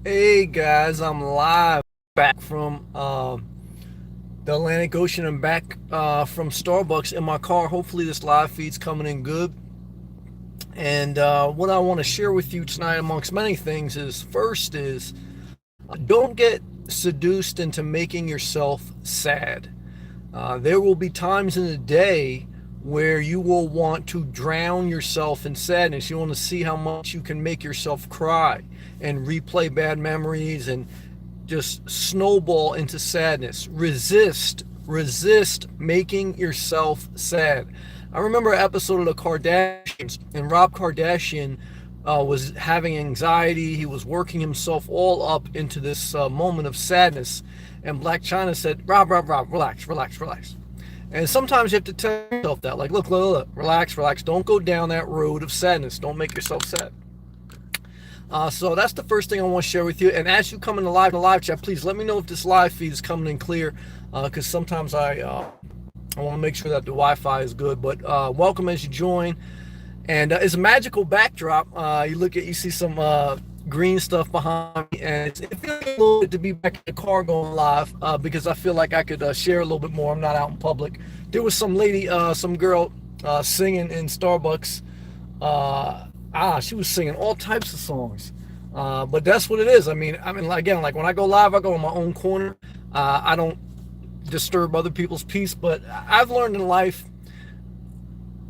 Hey guys, I'm live back from the Atlantic Ocean and back from Starbucks in my car. Hopefully, this live feed's coming in good. And what I want to share with you tonight, amongst many things, is first is don't get seduced into making yourself sad. There will be times in the day where you will want to drown yourself in sadness. You want to see how much you can make yourself cry and replay bad memories and just snowball into sadness. Resist making yourself sad. I remember an episode of the Kardashians, and Rob Kardashian was having anxiety. He was working himself all up into this moment of sadness. And Black China said, Rob, relax, relax, relax. And sometimes you have to tell yourself that, like, look, relax, relax. Don't go down that road of sadness. Don't make yourself sad. So that's the first thing I want to share with you. And as you come in the live chat, please let me know if this live feed is coming in clear, because sometimes I want to make sure that the Wi-Fi is good. But welcome as you join. And it's a magical backdrop. You see some green stuff behind me, and it feels a little bit to be back in the car going live, because I feel like I could share a little bit more. I'm not out in public. There was some lady, some girl singing in Starbucks. She was singing all types of songs. But that's what it is. I mean, again, like when I go live, I go in my own corner. I don't disturb other people's peace. But I've learned in life,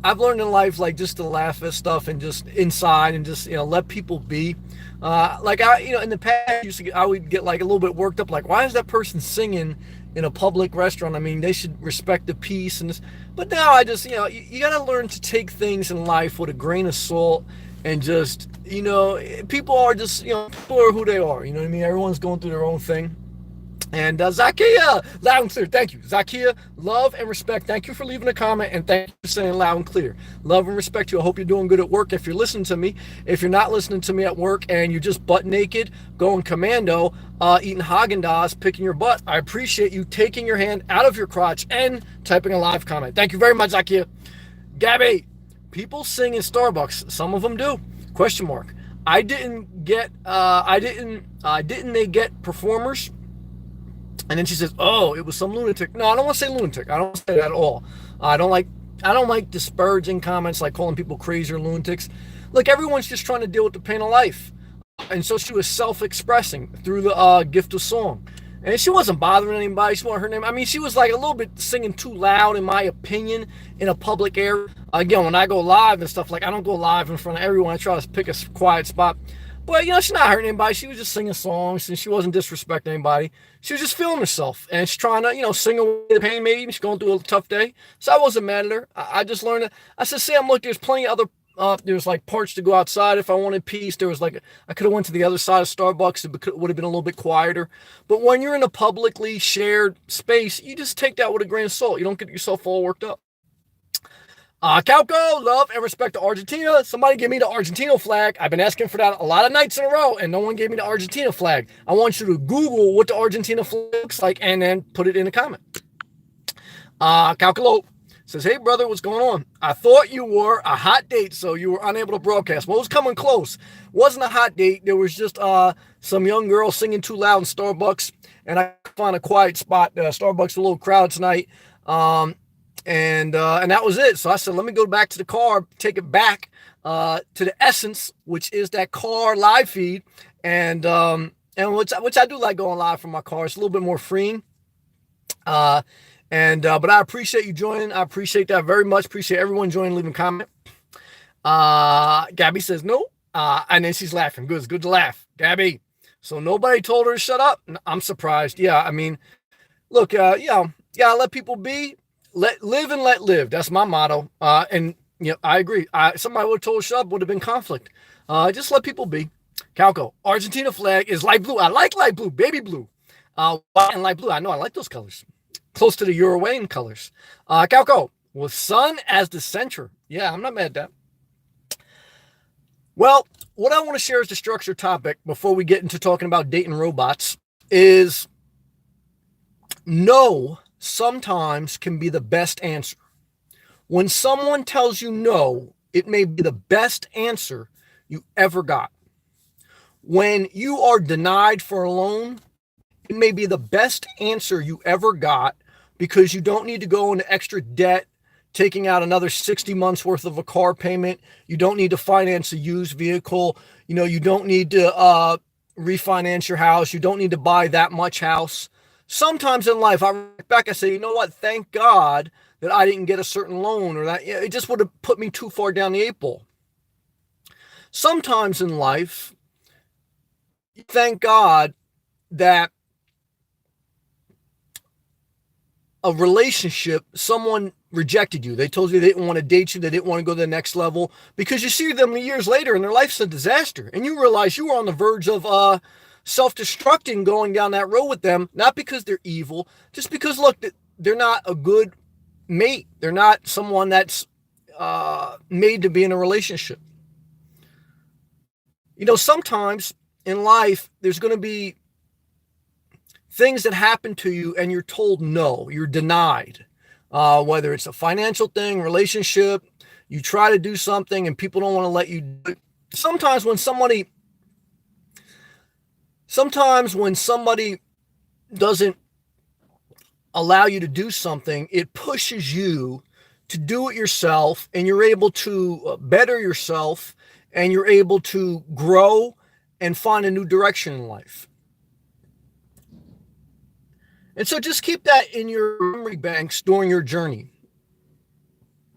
like, just to laugh at stuff and just inside and just, let people be. In the past, I would get like a little bit worked up, like, why is that person singing in a public restaurant? I mean, they should respect the peace and this. But now I just, you got to learn to take things in life with a grain of salt and just, people are just, people are who they are. You know what I mean? Everyone's going through their own thing. And Zakia, loud and clear. Thank you. Zakia, love and respect. Thank you for leaving a comment, and thank you for saying loud and clear. Love and respect you. I hope you're doing good at work. If you're listening to me, if you're not listening to me at work and you're just butt naked, going commando, eating Haagen-Dazs, picking your butt, I appreciate you taking your hand out of your crotch and typing a live comment. Thank you very much, Zakia. Gabby, people sing in Starbucks. Some of them do. Question mark. Didn't they get performers? And then she says, "Oh, it was some lunatic." No, I don't want to say lunatic. I don't say that at all. I don't like disparaging comments like calling people crazy or lunatics. Look, everyone's just trying to deal with the pain of life, and so she was self-expressing through the gift of song. And she wasn't bothering anybody. She wanted her name. I mean, she was like a little bit singing too loud, in my opinion, in a public area. Again, when I go live and stuff, like, I don't go live in front of everyone. I try to pick a quiet spot. But, she's not hurting anybody. She was just singing songs, and she wasn't disrespecting anybody. She was just feeling herself, and she's trying to, sing away the pain. Maybe she's going through a tough day. So I wasn't mad at her. I just learned that. I said, Sam, look, there's plenty of other, there's like parts to go outside if I wanted peace. There was like, I could have went to the other side of Starbucks. It would have been a little bit quieter. But when you're in a publicly shared space, you just take that with a grain of salt. You don't get yourself all worked up. Calco, love and respect to Argentina. Somebody give me the Argentina flag. I've been asking for that a lot of nights in a row, and no one gave me the Argentina flag. I want you to Google what the Argentina flag looks like and then put it in a comment. Calculo says, "Hey, brother, what's going on? I thought you were a hot date, so you were unable to broadcast." Well, it was coming close. Wasn't a hot date. There was just some young girl singing too loud in Starbucks, and I found a quiet spot. Starbucks, a little crowd tonight. And that was it. So I said, let me go back to the car, take it back to the essence, which is that car live feed, and which I do like going live from my car. It's a little bit more freeing. But I appreciate you joining. I appreciate that very much. Appreciate everyone joining, leaving a comment. Gabby says no, and then she's laughing. Good, it's good to laugh, Gabby. So nobody told her to shut up. I'm surprised. Yeah, I mean, look, let people be. Live and let live. That's my motto. And I agree. Somebody would have told shut up, would have been conflict. Just let people be. Calco, Argentina flag is light blue. I like light blue, baby blue. White and light blue. I know, I like those colors. Close to the Uruguayan colors. Calco, with sun as the center. Yeah, I'm not mad at that. Well, what I want to share as the structured topic before we get into talking about dating robots is no sometimes can be the best answer. When someone tells you no, it may be the best answer you ever got. when you are denied for a loan, it may be the best answer you ever got because you don't need to go into extra debt, taking out another 60 months worth of a car payment. You don't need to finance a used vehicle. You don't need to refinance your house. You don't need to buy that much house. Sometimes in life, I look back, I say, you know what? Thank God that I didn't get a certain loan, or that it just would have put me too far down the 8 ball. Sometimes in life, thank God that a relationship, someone rejected you. They told you they didn't want to date you. They didn't want to go to the next level, because you see them years later and their life's a disaster. And you realize you were on the verge of self-destructing going down that road with them, not because they're evil, just because, look, they're not a good mate. They're not someone that's made to be in a relationship. Sometimes in life, there's going to be things that happen to you and you're told no, you're denied. Whether it's a financial thing, relationship, you try to do something and people don't want to let you do it. Sometimes when somebody doesn't allow you to do something, it pushes you to do it yourself, and you're able to better yourself, and you're able to grow and find a new direction in life. And so just keep that in your memory banks during your journey.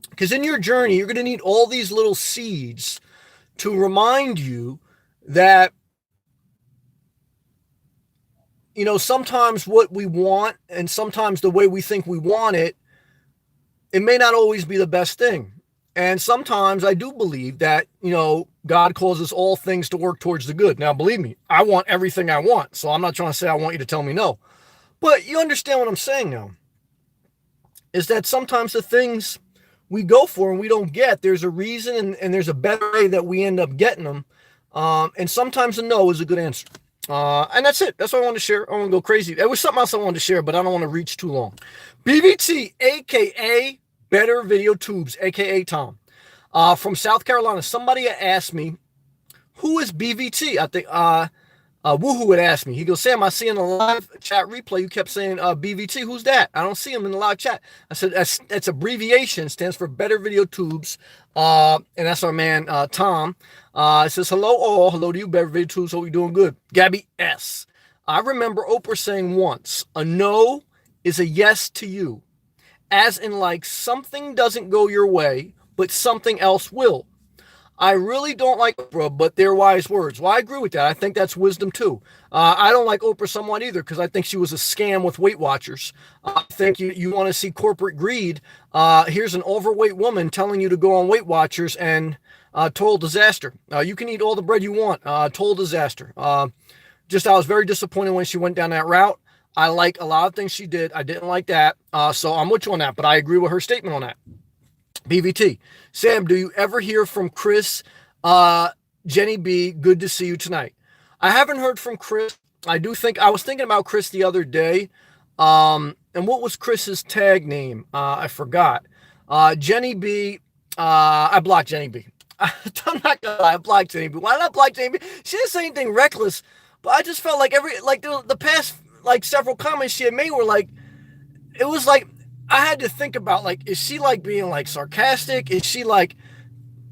Because in your journey, you're going to need all these little seeds to remind you that, sometimes what we want and sometimes the way we think we want it, it may not always be the best thing. And sometimes I do believe that, God causes all things to work towards the good. Now, believe me, I want everything I want. So I'm not trying to say I want you to tell me no. But you understand what I'm saying now, is that sometimes the things we go for and we don't get, there's a reason and there's a better way that we end up getting them. And sometimes a no is a good answer. And that's it. That's what I wanted to share. I don't want to go crazy. There was something else I wanted to share, but I don't want to reach too long. BVT, a.k.a. Better Video Tubes, a.k.a. Tom, from South Carolina. Somebody asked me, who is BVT? I think Woohoo had asked me. He goes, Sam, I see in the live chat replay you kept saying BVT. Who's that? I don't see him in the live chat. I said, that's abbreviation, stands for Better Video Tubes. And that's our man, Tom. It says, hello all. Hello to you, Better Video Tubes. Hope you're doing good. Gabby S. I remember Oprah saying once, a no is a yes to you. As in, like, something doesn't go your way, but something else will. I really don't like Oprah, but they're wise words. Well, I agree with that. I think that's wisdom too. I don't like Oprah somewhat either, because I think she was a scam with Weight Watchers. I think you want to see corporate greed. Here's an overweight woman telling you to go on Weight Watchers, and total disaster. You can eat all the bread you want. Total disaster. I was very disappointed when she went down that route. I like a lot of things she did. I didn't like that. So I'm with you on that, but I agree with her statement on that. BVT. Sam, do you ever hear from Chris? Jenny B, good to see you tonight. I haven't heard from Chris. I was thinking about Chris the other day. And what was Chris's tag name? I forgot. Jenny B. I blocked Jenny B. I'm not gonna lie, I blocked Jenny B. Why did I block Jenny B? She didn't say anything reckless, but I just felt like the past several comments she had made were like, it was like, I had to think about, like, is she like being like sarcastic? Is she like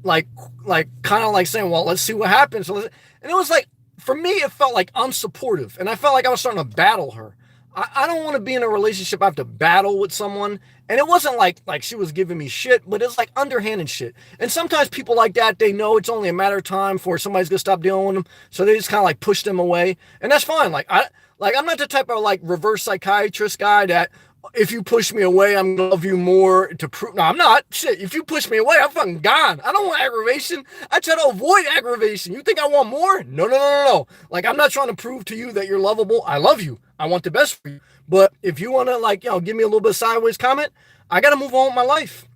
kind of like saying, well, let's see what happens. And it was like, for me, it felt like unsupportive. And I felt like I was starting to battle her. I don't want to be in a relationship I have to battle with someone. And it wasn't like she was giving me shit, but it's like underhanded shit. And sometimes people like that, they know it's only a matter of time for somebody's going to stop dealing with them. So they just kind of like push them away. And that's fine. I'm not the type of like reverse psychiatrist guy that, if you push me away, I'm going to love you more to prove. No, I'm not. Shit, if you push me away, I'm fucking gone. I don't want aggravation. I try to avoid aggravation. You think I want more? No. Like, I'm not trying to prove to you that you're lovable. I love you. I want the best for you. But if you want to, give me a little bit of sideways comment, I got to move on with my life.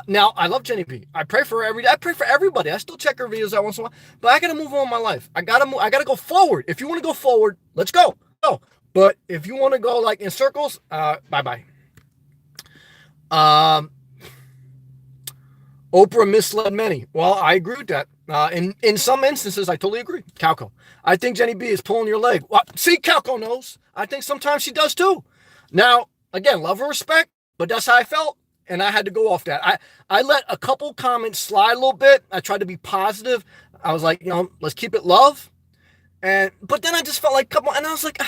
Now, I love Jenny B. I pray for her every day. I pray for everybody. I still check her videos out once in a while. But I got to move on with my life. I got to go forward. If you want to go forward, let's go. Go. But if you want to go like in circles, bye-bye. Oprah misled many. Well, I agree with that. In some instances, I totally agree. Calco. I think Jenny B is pulling your leg. Well, see, Calco knows. I think sometimes she does too. Now, again, love and respect, but that's how I felt. And I had to go off that. I let a couple comments slide a little bit. I tried to be positive. I was like, let's keep it love. But then I just felt like couple, and I was like,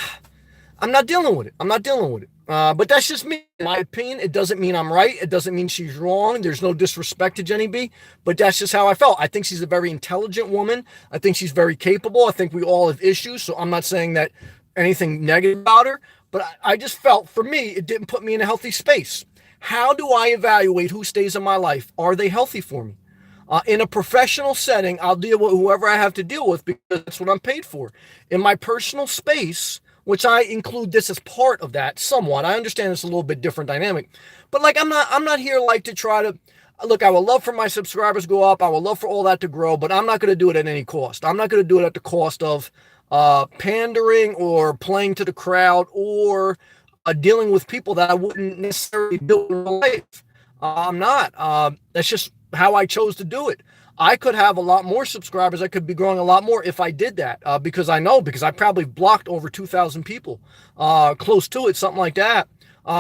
I'm not dealing with it. I'm not dealing with it. But that's just me. In my opinion, it doesn't mean I'm right. It doesn't mean she's wrong. There's no disrespect to Jenny B, but that's just how I felt. I think she's a very intelligent woman. I think she's very capable. I think we all have issues. So I'm not saying that anything negative about her, but I just felt for me, it didn't put me in a healthy space. How do I evaluate who stays in my life? Are they healthy for me? In a professional setting, I'll deal with whoever I have to deal with because that's what I'm paid for. In my personal space, which I include this as part of that somewhat. I understand it's a little bit different dynamic, but like I'm not here like to try to look. I would love for my subscribers to go up. I would love for all that to grow, but I'm not going to do it at any cost. I'm not going to do it at the cost of pandering or playing to the crowd or dealing with people that I wouldn't necessarily build in real life. I'm not. That's just how I chose to do it. I could have a lot more subscribers. I could be growing a lot more if I did that because I probably blocked over 2,000 people, close to it, something like that.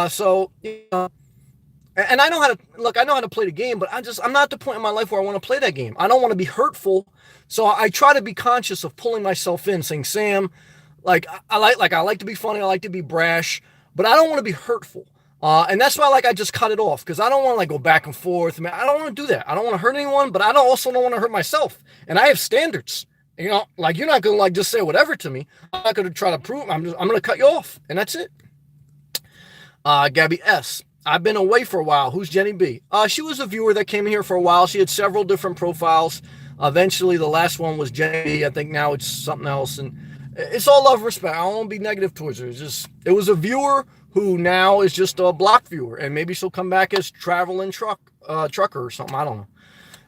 So, and I know how to look. I know how to play the game, but I'm not at the point in my life where I want to play that game. I don't want to be hurtful, so I try to be conscious of pulling myself in, saying, "Sam, I like to be funny. I like to be brash, but I don't want to be hurtful." And that's why I just cut it off because I don't want to go back and forth. Man, I don't want to do that. I don't want to hurt anyone, but I also don't want to hurt myself. And I have standards. You're not gonna just say whatever to me. I'm not gonna try to prove. I'm gonna cut you off, and that's it. Gabby S. I've been away for a while. Who's Jenny B? She was a viewer that came here for a while. She had several different profiles. Eventually, the last one was Jenny B. I think now it's something else, and it's all love and respect. I don't want to be negative towards her. It was a viewer who now is just a block viewer, and maybe she'll come back as traveling trucker or something. I don't know.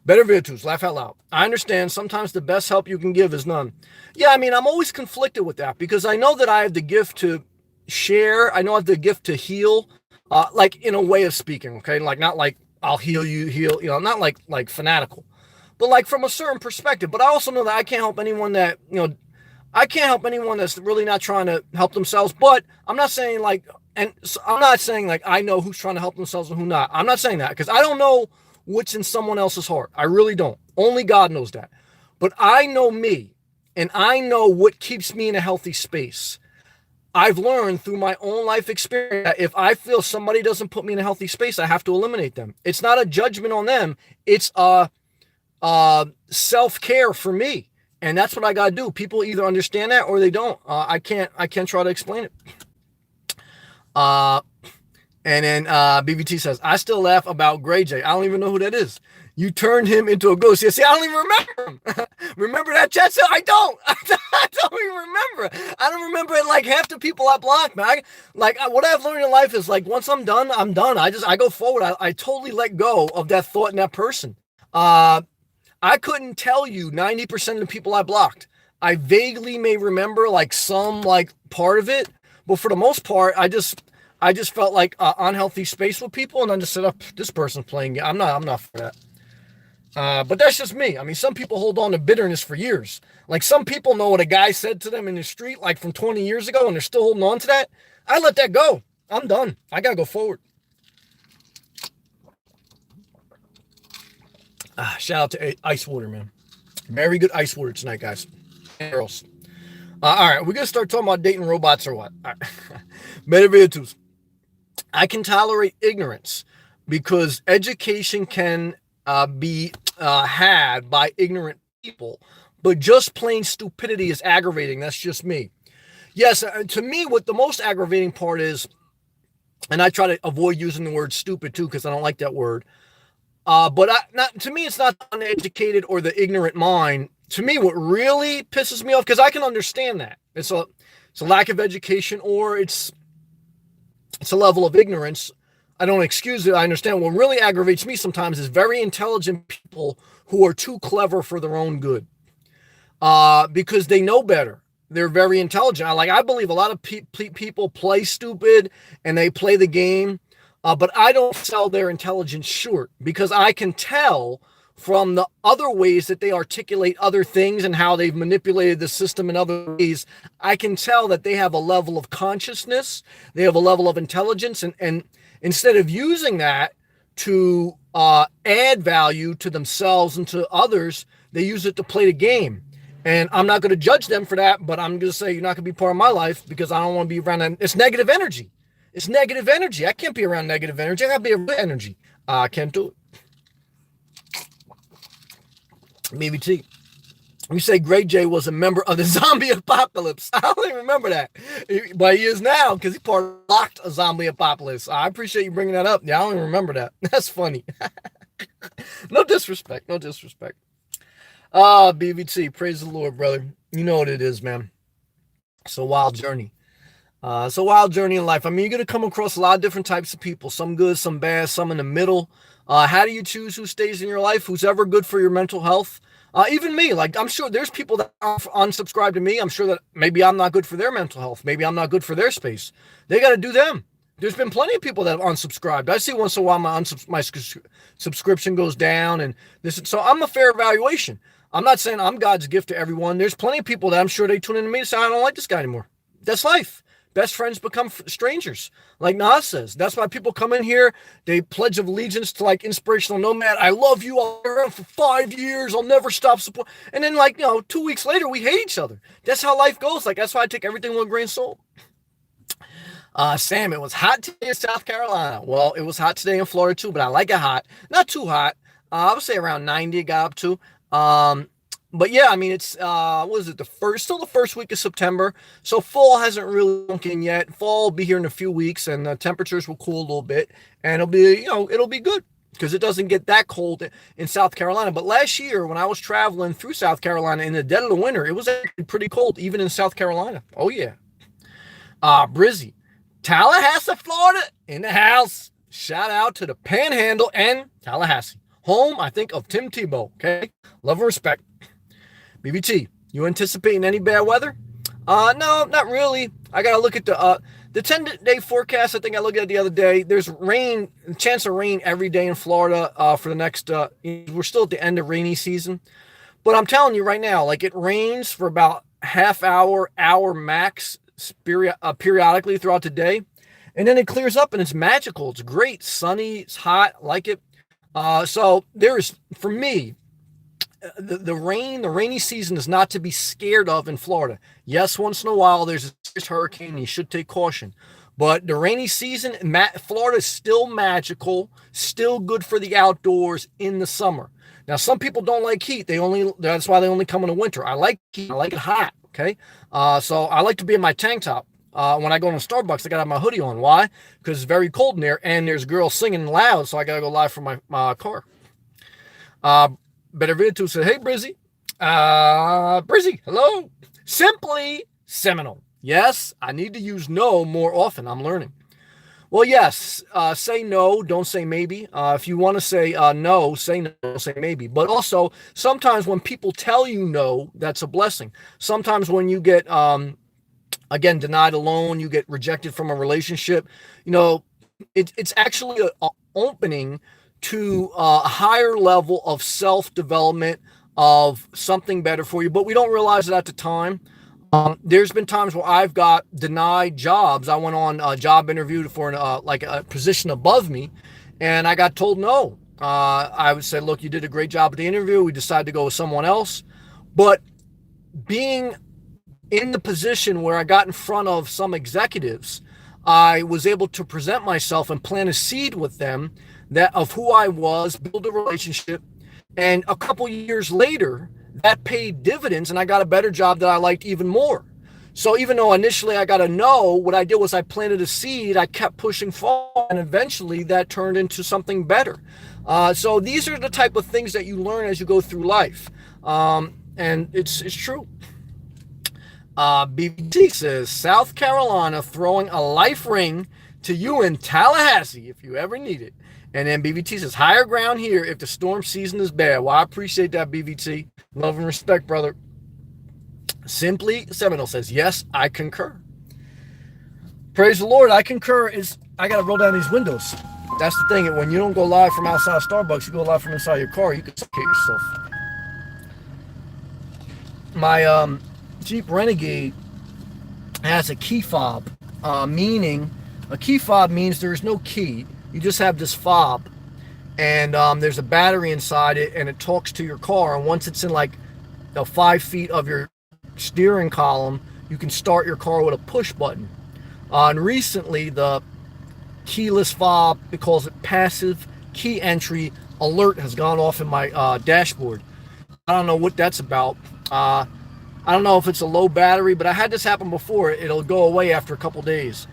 Better virtues, laugh out loud. I understand sometimes the best help you can give is none. Yeah, I mean, I'm always conflicted with that because I know that I have the gift to share. I know I have the gift to heal, in a way of speaking, okay? Not like I'll heal you, not like fanatical, but from a certain perspective. But I also know that I can't help anyone that's really not trying to help themselves. But I'm not saying I know who's trying to help themselves and who not. I'm not saying that because I don't know what's in someone else's heart. I really don't. Only God knows that. But I know me, and I know what keeps me in a healthy space. I've learned through my own life experience that if I feel somebody doesn't put me in a healthy space, I have to eliminate them. It's not a judgment on them. It's a self-care for me. And that's what I got to do. People either understand that or they don't. I can't try to explain it. And then BBT says, I still laugh about Gray J. I don't even know who that is. You turned him into a ghost. Yeah, see, I don't even remember him. Remember that chat? So I don't. I don't even remember. I don't remember it like half the people I blocked, man. What I've learned in life is once I'm done, I'm done. I go forward. I totally let go of that thought and that person. I couldn't tell you 90% of the people I blocked. I vaguely may remember some part of it, but for the most part, I just felt like unhealthy space with people, and I just said, oh, this person's playing. I'm not for that. But that's just me. I mean, some people hold on to bitterness for years. Some people know what a guy said to them in the street, from 20 years ago, and they're still holding on to that. I let that go. I'm done. I gotta go forward. Shout out to ice water, man. Very good ice water tonight, guys. And girls. All right, we're gonna start talking about dating robots or what? All right. Better virtues. I can tolerate ignorance because education can be had by ignorant people, but just plain stupidity is aggravating. That's just me. Yes, to me, what the most aggravating part is, and I try to avoid using the word stupid too because I don't like that word. But to me, it's not the uneducated or the ignorant mind. To me, what really pisses me off, because I can understand that it's a lack of education or it's a level of ignorance. I don't excuse it. I understand. What really aggravates me sometimes is very intelligent people who are too clever for their own good, because they know better. They're very intelligent. I believe a lot of people play stupid and they play the game But I don't sell their intelligence short because I can tell from the other ways that they articulate other things and how they've manipulated the system in other ways. I can tell that they have a level of consciousness, they have a level of intelligence, and instead of using that to add value to themselves and to others, they use it to play the game. And I'm not going to judge them for that, but I'm going to say you're not going to be part of my life because I don't want to be around them. It's negative energy. It's negative energy. I can't be around negative energy. I got to be around energy. I can't do it. BBT. You say Grey J was a member of the zombie apocalypse. I don't even remember that. But he is now because he part of locked a zombie apocalypse. I appreciate you bringing that up. Yeah, I don't even remember that. That's funny. No disrespect. No disrespect. BBT, praise the Lord, brother. You know what it is, man. It's a wild journey. It's a wild journey in life. I mean, you're going to come across a lot of different types of people, some good, some bad, some in the middle. How do you choose who stays in your life? Who's ever good for your mental health? Even me, like I'm sure there's people that unsubscribe to me. I'm sure that maybe I'm not good for their mental health. Maybe I'm not good for their space. They got to do them. There's been plenty of people that have unsubscribed. I see once in a while my subscription goes down, and this. So I'm a fair evaluation. I'm not saying I'm God's gift to everyone. There's plenty of people that I'm sure they tune into me and say, I don't like this guy anymore. That's life. Best friends become strangers, like Nas says. That's why people come in here. They pledge of allegiance to like Inspirational Nomad. I love you. I'll be around for 5 years. I'll never stop support. And then 2 weeks later, we hate each other. That's how life goes. Like, that's why I take everything with a grain of salt. Sam, it was hot today in South Carolina. Well, it was hot today in Florida too, but I like it hot. Not too hot. I would say around 90 it got up to. But yeah, I mean, it's, still the first week of September. So fall hasn't really sunk in yet. Fall will be here in a few weeks and the temperatures will cool a little bit and it'll be good because it doesn't get that cold in South Carolina. But last year when I was traveling through South Carolina in the dead of the winter, it was actually pretty cold, even in South Carolina. Oh yeah. Brizzy, Tallahassee, Florida in the house. Shout out to the Panhandle and Tallahassee. Home, I think, of Tim Tebow. Okay. Love and respect. BBT, you anticipating any bad weather? No, not really. I got to look at the 10-day forecast. I think I looked at it the other day. There's rain, chance of rain every day in Florida for the next, we're still at the end of rainy season. But I'm telling you right now, like it rains for about half hour max periodically throughout the day. And then it clears up and it's magical. It's great. Sunny, it's hot, I like it. So there's, for me, the rainy season is not to be scared of in Florida. Yes, once in a while there's a hurricane and you should take caution. But the rainy season, Florida is still magical, still good for the outdoors in the summer. Now, some people don't like heat. That's why they only come in the winter. I like heat. I like it hot. Okay. So I like to be in my tank top. When I go to Starbucks, I got to have my hoodie on. Why? Because it's very cold in there and there's girls singing loud. So I got to go live from my car. Better Video said, hey, Brizzy. Brizzy, hello. Simply seminal. Yes, I need to use no more often. I'm learning. Well, yes, say no, don't say maybe. If you want to say no, say no, don't say maybe. But also, sometimes when people tell you no, that's a blessing. Sometimes when you get, again, denied a loan, you get rejected from a relationship, it's actually an opening to a higher level of self-development, of something better for you. But we don't realize it at the time. There's been times where I've got denied jobs. I went on a job interview for a position above me, and I got told no. I would say, look, you did a great job at the interview. We decided to go with someone else. But being in the position where I got in front of some executives, I was able to present myself and plant a seed with them of who I was, build a relationship. And a couple years later, that paid dividends and I got a better job that I liked even more. So even though initially I got a no, what I did was I planted a seed, I kept pushing forward, and eventually that turned into something better. So these are the type of things that you learn as you go through life. And it's true. BBT says, South Carolina throwing a life ring to you in Tallahassee if you ever need it. And then BVT says, higher ground here if the storm season is bad. Well, I appreciate that, BVT. Love and respect, brother. Simply Seminole says, yes, I concur. Praise the Lord. I concur. I got to roll down these windows. That's the thing. When you don't go live from outside Starbucks, you go live from inside your car. You can suffocate yourself. My Jeep Renegade has a key fob, meaning a key fob means there is no key. You just have this fob, and there's a battery inside it, and it talks to your car. And once it's in like 5 feet of your steering column, you can start your car with a push button. And recently, the keyless fob, it calls it passive key entry alert, has gone off in my dashboard. I don't know what that's about. I don't know if it's a low battery, but I had this happen before. It'll go away after a couple days.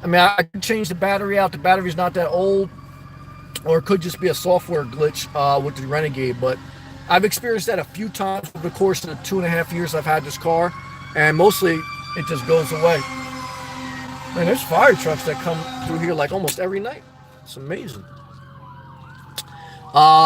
I mean, I could change the battery out. The battery's not that old, or it could just be a software glitch with the Renegade. But I've experienced that a few times over the course of the 2.5 years I've had this car, and mostly it just goes away. And there's fire trucks that come through here like almost every night. It's amazing.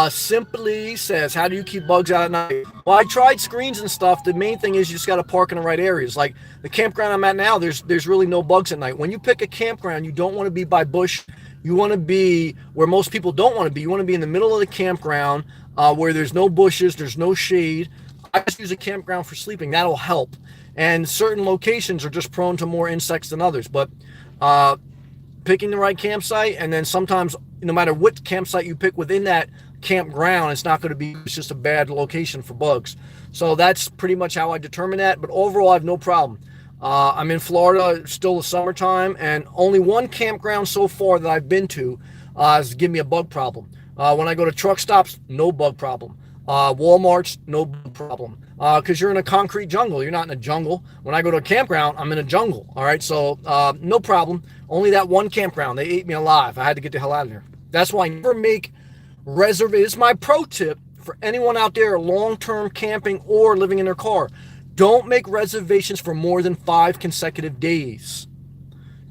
Simply says, how do you keep bugs out at night? Well, I tried screens and stuff. The main thing is you just got to park in the right areas. Like the campground I'm at now, there's really no bugs at night. When you pick a campground, you don't want to be by bush. You want to be where most people don't want to be. You want to be in the middle of the campground where there's no bushes, there's no shade. I just use a campground for sleeping. That'll help. And certain locations are just prone to more insects than others. But picking the right campsite, and then sometimes no matter what campsite you pick within that campground, it's not going to be, it's just a bad location for bugs. So that's pretty much how I determine that. But overall, I have no problem. I'm in Florida, it's still the summertime, and only one campground so far that I've been to has given me a bug problem. When I go to truck stops, no bug problem. Walmart's, no bug problem. Because you're in a concrete jungle. You're not in a jungle. When I go to a campground, I'm in a jungle. All right, so no problem. Only that one campground, they ate me alive. I had to get the hell out of there. That's why I never make reservations. It's my pro tip for anyone out there long-term camping or living in their car. Don't make reservations for more than 5 consecutive days.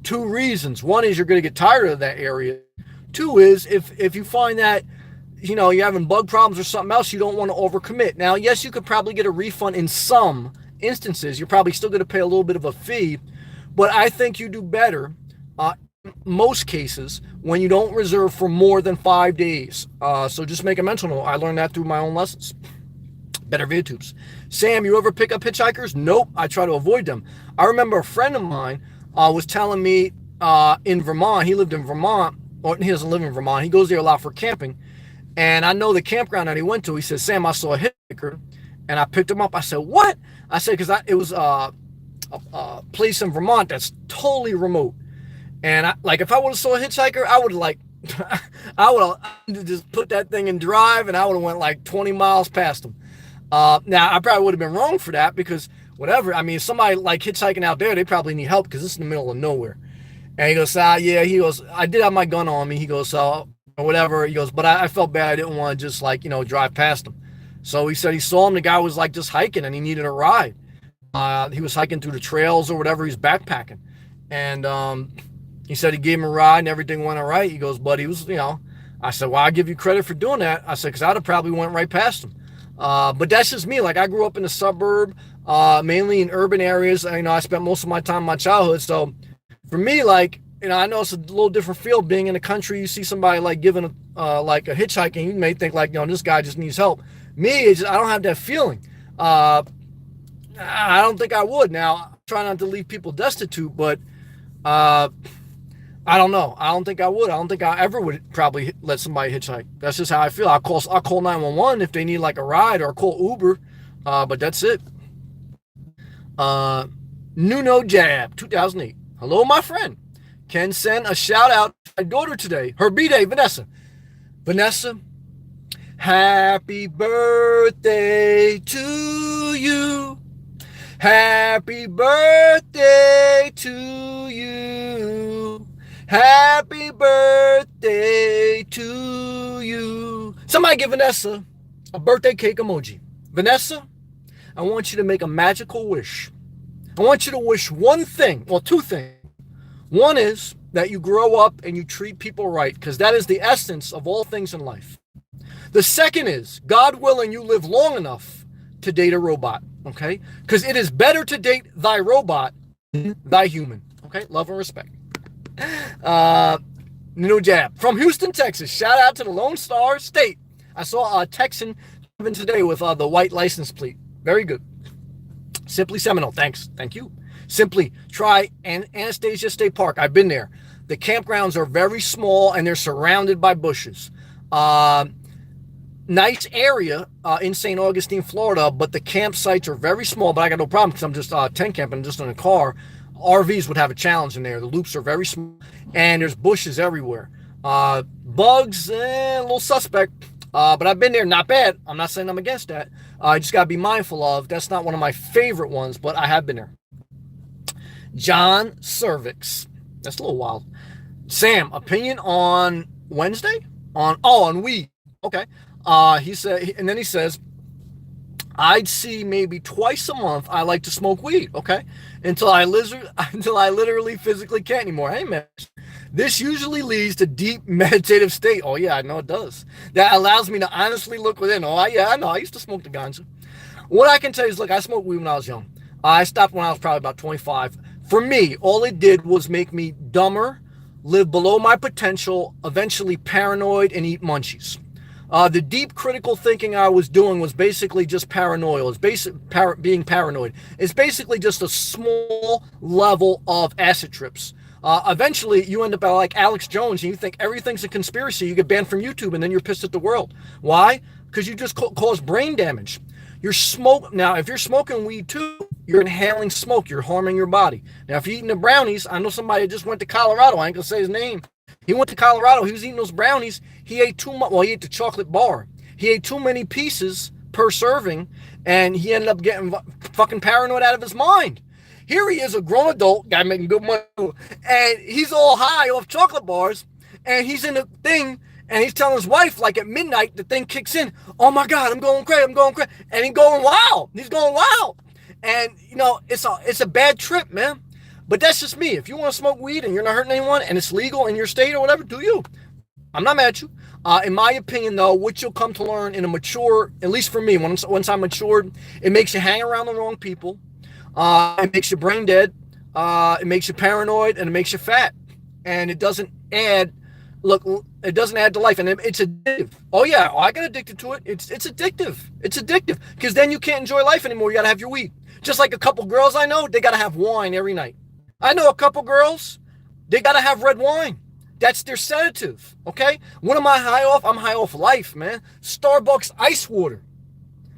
2 reasons. One is you're going to get tired of that area. 2 is if you find that you're having bug problems or something else, you don't want to overcommit. Now, yes, you could probably get a refund in some instances. You're probably still going to pay a little bit of a fee, but I think you do better most cases when you don't reserve for more than 5 days. So just make a mental note. I learned that through my own lessons. Better VidTubes. Sam, you ever pick up hitchhikers? Nope, I try to avoid them. I remember a friend of mine was telling me in Vermont, he lived in Vermont, or he doesn't live in Vermont, he goes there a lot for camping. And I know the campground that he went to, he said, Sam, I saw a hitchhiker, and I picked him up. I said, what? I said, because it was a place in Vermont that's totally remote. And if I would have saw a hitchhiker, I would have just put that thing in drive, and I would have went like 20 miles past him. Now, I probably would have been wrong for that because whatever. I mean, if somebody like hitchhiking out there, they probably need help because it's in the middle of nowhere. And he goes, yeah, he goes, I did have my gun on me. He goes, so whatever. He goes, but I felt bad. I didn't want to just drive past him. So he said he saw him. The guy was just hiking and he needed a ride. He was hiking through the trails or whatever. He's backpacking. And he said he gave him a ride and everything went all right. He goes, but he was, I said, well, I give you credit for doing that. I said, because I'd have probably went right past him. But that's just me. I grew up in a suburb, mainly in urban areas. I spent most of my time in my childhood. So for me, I know it's a little different feel being in the country. You see somebody giving a hitchhiking, you may think this guy just needs help. Me, I don't have that feeling. I don't think I would. Now, I try not to leave people destitute, but I don't know. I don't think I would. I don't think I ever would probably let somebody hitchhike. That's just how I feel. I'll call 911 if they need a ride, or call Uber. But that's it. Nuno Jab, 2008. Hello, my friend. Can send a shout out to my daughter today. Her B-Day, Vanessa. Vanessa, happy birthday to you. Happy birthday to you. Happy birthday to you. Somebody give Vanessa a birthday cake emoji. Vanessa, I want you to make a magical wish. I want you to wish one thing, well, 2 things. One is that you grow up and you treat people right, because that is the essence of all things in life. The second is, God willing, you live long enough to date a robot, okay? Because it is better to date thy robot than thy human, okay? Love and respect. No jab. From Houston, Texas. Shout out to the Lone Star State. I saw a Texan today with the white license plate. Very good. Simply Seminole. Thanks. Thank you. Simply try Anastasia State Park. I've been there. The campgrounds are very small and they're surrounded by bushes. Nice area in St. Augustine, Florida, but the campsites are very small. But I got no problem because I'm just tent camping, just in a car. RVs would have a challenge in there. The loops are very small and there's bushes everywhere. Bugs, a little suspect. But I've been there, not bad. I'm not saying I'm against that. I just got to be mindful of, that's not one of my favorite ones, but I have been there. John Cervix. That's a little wild. Sam, opinion on Wednesday? On weed. Okay. He said, and then he says, I'd see maybe twice a month I like to smoke weed, okay? Until I literally physically can't anymore. Hey, man. This usually leads to deep meditative state. Oh, yeah, I know it does. That allows me to honestly look within. Oh, yeah, I know. I used to smoke the ganja. What I can tell you is, look, I smoked weed when I was young. I stopped when I was probably about 25. For me, all it did was make me dumber, live below my potential, eventually paranoid, and eat munchies. The deep critical thinking I was doing was basically just paranoia. It's being paranoid. It's basically just a small level of acid trips. Eventually, you end up like Alex Jones, and you think everything's a conspiracy. You get banned from YouTube, and then you're pissed at the world. Why? Because you just cause brain damage. Now, if you're smoking weed too, you're inhaling smoke. You're harming your body. Now, if you're eating the brownies, I know somebody that just went to Colorado. I ain't gonna say his name. He went to Colorado. He was eating those brownies. He ate too much. Well, he ate the chocolate bar. He ate too many pieces per serving, and he ended up getting fucking paranoid out of his mind. Here he is, a grown adult guy making good money, and he's all high off chocolate bars, and he's in a thing, and he's telling his wife, like at midnight, the thing kicks in. Oh my God, I'm going crazy, and he's going wild. He's going wild, and it's a bad trip, man. But that's just me. If you want to smoke weed and you're not hurting anyone, and it's legal in your state or whatever, do you? I'm not mad at you. In my opinion, though, what you'll come to learn in a mature, at least for me, once I'm matured, it makes you hang around the wrong people. It makes you brain dead. It makes you paranoid, and it makes you fat. And it doesn't add to life. And it's addictive. Oh, yeah, I got addicted to it. It's addictive. It's addictive because then you can't enjoy life anymore. You got to have your weed. Just like a couple girls I know, they got to have wine every night. I know a couple girls, they got to have red wine. That's their sedative, okay? What am I high off? I'm high off life, man. Starbucks ice water.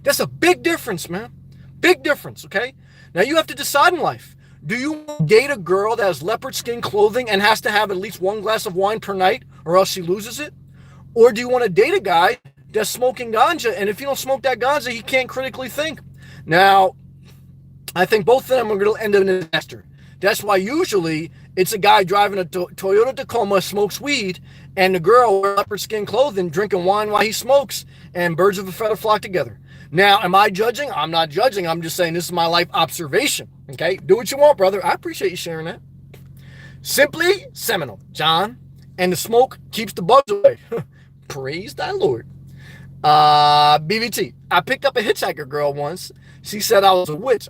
That's a big difference, man. Big difference, okay? Now, you have to decide in life. Do you date a girl that has leopard skin clothing and has to have at least one glass of wine per night or else she loses it? Or do you want to date a guy that's smoking ganja, and if you don't smoke that ganja, he can't critically think? Now, I think both of them are going to end up in a disaster. That's why usually it's a guy driving a Toyota Tacoma, smokes weed, and the girl wearing leopard skin clothing, drinking wine while he smokes, and birds of a feather flock together. Now, am I judging? I'm not judging. I'm just saying this is my life observation. Okay? Do what you want, brother. I appreciate you sharing that. Simply Seminole, John, and the smoke keeps the bugs away. Praise thy Lord. BBT. I picked up a hitchhiker girl once. She said I was a witch.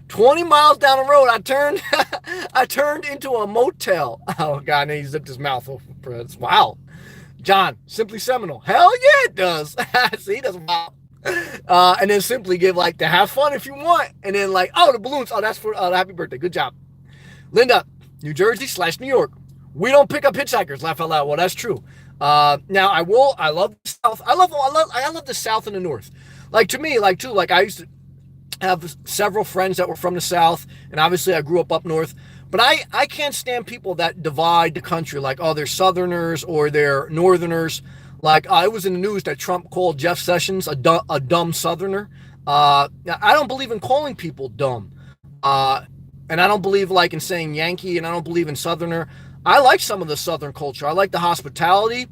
20 miles down the road, I turned into a motel. Oh, God, and he zipped his mouth open. Wow. John, Simply Seminole. Hell yeah, it does. See, that's wow. And then simply give to have fun if you want. And then the balloons. Oh, that's for happy birthday. Good job. Linda, New Jersey / New York. We don't pick up hitchhikers. Laugh out loud. Well, that's true. Now I love the South. I love the South and the North. To me, I used to have several friends that were from the South, and obviously I grew up north. But I can't stand people that divide the country, they're Southerners or they're Northerners. It was in the news that Trump called Jeff Sessions a dumb Southerner. I don't believe in calling people dumb. And I don't believe in saying Yankee, and I don't believe in Southerner. I like some of the Southern culture. I like the hospitality.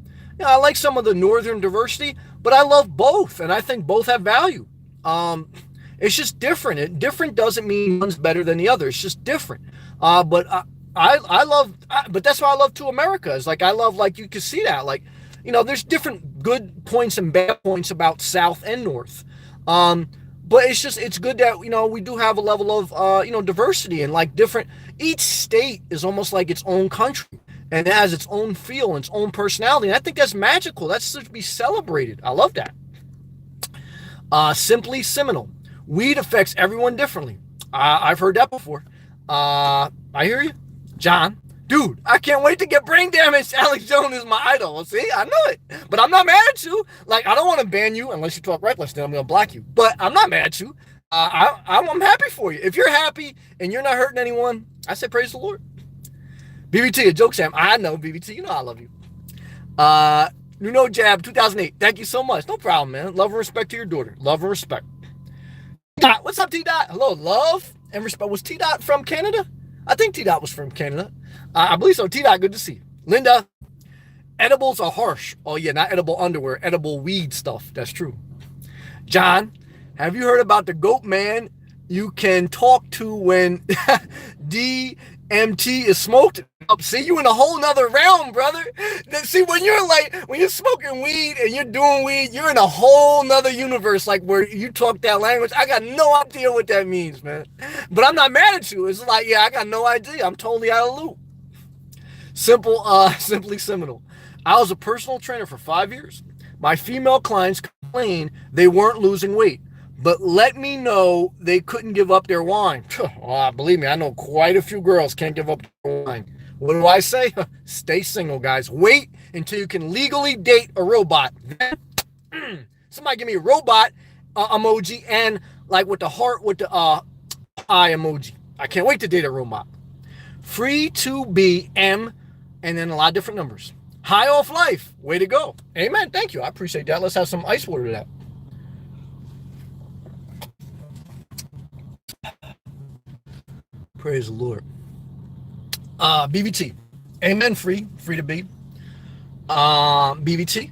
I like some of the Northern diversity, but I love both, and I think both have value. It's just different. Different doesn't mean one's better than the other. It's just different. But that's why I love To America. Is I love you can see that there's different good points and bad points about South and North. But it's good that we do have a level of diversity and different. Each state is almost like its own country, and it has its own feel and its own personality. And I think that's magical. That's to be celebrated. I love that. Simply seminal. Weed affects everyone differently. I've heard that before. I hear you. John, dude, I can't wait to get brain damage. Alex Jones is my idol. See, I know it. But I'm not mad at you. Like, I don't want to ban you unless you talk reckless, then I'm going to block you. But I'm not mad at you. I'm happy for you. If you're happy and you're not hurting anyone, I say praise the Lord. BBT, a joke, Sam. I know, BBT. You know I love you. Jab 2008. Thank you so much. No problem, man. Love and respect to your daughter. Love and respect. T-Dot. What's up, T-Dot? Hello, love and respect. Was T-Dot from Canada? I think T-Dot was from Canada. I believe so. T-Dot, good to see you. Linda, edibles are harsh. Oh, yeah, not edible underwear. Edible weed stuff. That's true. John, have you heard about the goat man you can talk to when DMT is smoked? See, you in a whole nother realm, brother. See, when you're smoking weed and you're doing weed, you're in a whole nother universe, like where you talk that language. I got no idea what that means, man. But I'm not mad at you. It's like, yeah, I got no idea. I'm totally out of the loop. Simply seminal. I was a personal trainer for 5 years. My female clients complained they weren't losing weight, but let me know they couldn't give up their wine. Believe me, I know quite a few girls can't give up their wine. What do I say? Stay single, guys. Wait until you can legally date a robot. Somebody give me a robot emoji and like with the heart with the eye emoji. I can't wait to date a robot. Free to be M and then a lot of different numbers. High off life. Way to go. Amen. Thank you. I appreciate that. Let's have some ice water to that. Praise the Lord. BBT. Amen. Free to be. BBT.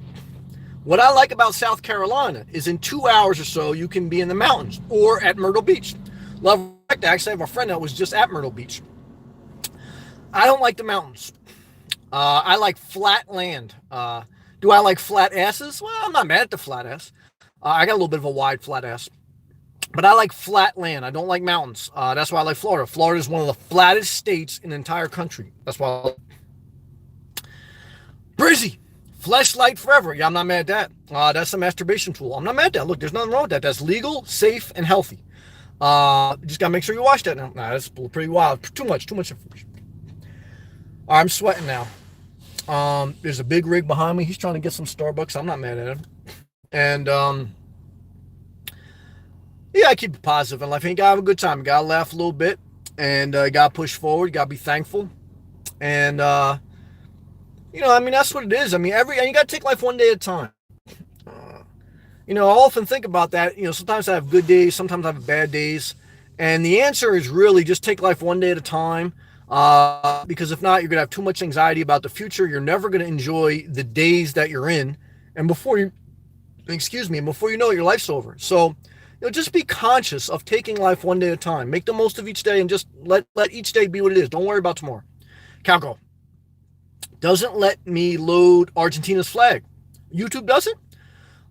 What I like about South Carolina is in 2 hours or so, you can be in the mountains or at Myrtle Beach. Love, actually, I have a friend that was just at Myrtle Beach. I don't like the mountains. I like flat land. Do I like flat asses? Well, I'm not mad at the flat ass. I got a little bit of a wide flat ass. But I like flat land. I don't like mountains. That's why I like Florida. Florida is one of the flattest states in the entire country. That's why I like Brizzy. Fleshlight forever. Yeah, I'm not mad at that. That's a masturbation tool. I'm not mad at that. Look, there's nothing wrong with that. That's legal, safe, and healthy. Just got to make sure you watch that now. Nah, that's pretty wild. Too much information. All right, I'm sweating now. There's a big rig behind me. He's trying to get some Starbucks. I'm not mad at him. And, yeah, I keep it positive in life. You gotta have a good time. You gotta laugh a little bit. And you gotta push forward. You gotta be thankful. And, that's what it is. You gotta take life one day at a time. I often think about that. Sometimes I have good days. Sometimes I have bad days. And the answer is really just take life one day at a time. Because if not, you're going to have too much anxiety about the future. You're never going to enjoy the days that you're in. And before you know it, your life's over. So, just be conscious of taking life one day at a time. Make the most of each day and just let each day be what it is. Don't worry about tomorrow. Calco doesn't let me load Argentina's flag. YouTube doesn't?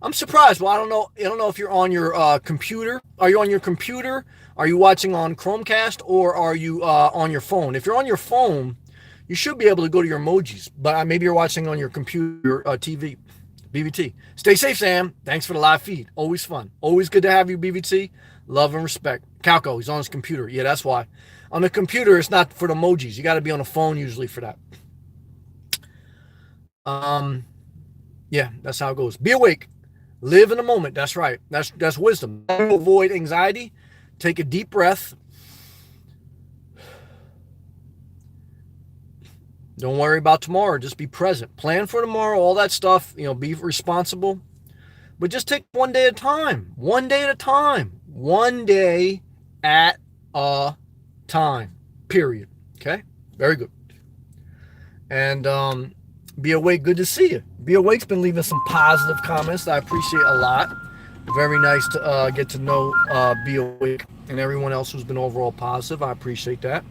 I'm surprised. Well, I don't know if you're on your computer. Are you on your computer? Are you watching on Chromecast or are you on your phone? If you're on your phone, you should be able to go to your emojis, but maybe you're watching on your computer TV. BBT. Stay safe, Sam. Thanks for the live feed. Always fun. Always good to have you, BBT. Love and respect. Calco, he's on his computer. Yeah, that's why. On the computer, it's not for the emojis. You got to be on the phone usually for that. Yeah, that's how it goes. Be awake. Live in the moment. That's right. That's wisdom. Avoid anxiety. Take a deep breath. Don't worry about tomorrow. Just be present. Plan for tomorrow, all that stuff. Be responsible. But just take one day at a time. One day at a time. One day at a time. Period. Okay? Very good. And Be Awake, good to see you. Be Awake's been leaving some positive comments that I appreciate a lot. Very nice to get to know Be Awake and everyone else who's been overall positive. I appreciate that.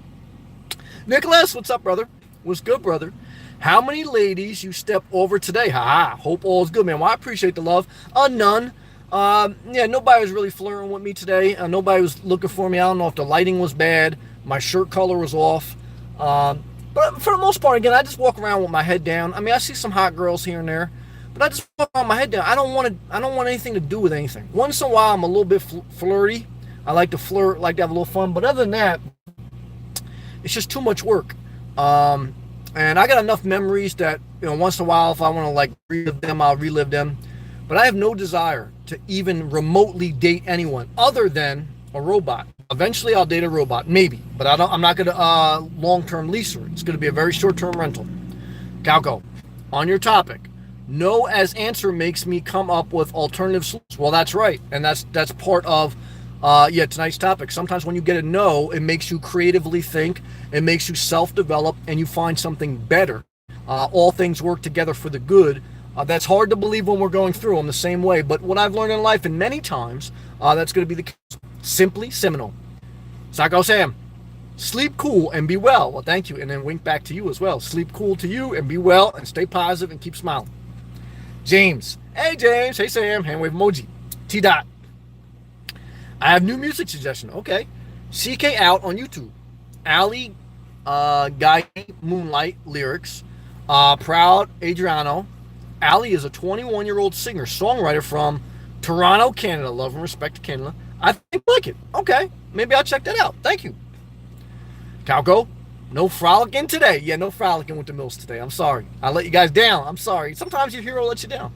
Nicholas, what's up, brother? What's good, brother? How many ladies you step over today? Hope all is good, man. Well, I appreciate the love. None. Nobody was really flirting with me today. Nobody was looking for me. I don't know if the lighting was bad. My shirt color was off. But for the most part, again, I just walk around with my head down. I mean, I see some hot girls here and there, but I just walk around with my head down. I don't want to. I don't want anything to do with anything. Once in a while, I'm a little bit flirty. I like to flirt, like to have a little fun. But other than that, it's just too much work. And I got enough memories that, once in a while, if I want to like relive them, I'll relive them. But I have no desire to even remotely date anyone other than a robot. Eventually, I'll date a robot, maybe, but I'm not going to long-term lease her. It's going to be a very short-term rental. Calco, on your topic, no as answer makes me come up with alternative solutions. Well, that's right, and that's part of tonight's topic. Sometimes when you get a no, it makes you creatively think, it makes you self-develop, and you find something better. All things work together for the good. That's hard to believe when we're going through them the same way, but what I've learned in life, and many times, that's going to be the case. Simply Seminole. Psycho Sam, sleep cool and be well. Well, thank you. And then wink back to you as well. Sleep cool to you and be well and stay positive and keep smiling. James. Hey, James. Hey, Sam. Handwave emoji. T. Dot. I have new music suggestion. Okay. CK Out on YouTube. Ali Guy Moonlight lyrics. Proud Adriano. Ali is a 21-year-old singer, songwriter from Toronto, Canada. Love and respect to Canada. I think I like it. Okay. Maybe I'll check that out. Thank you. Calco, no frolicking today. Yeah, no frolicking with the Mills today. I'm sorry. I let you guys down. I'm sorry. Sometimes your hero lets you down.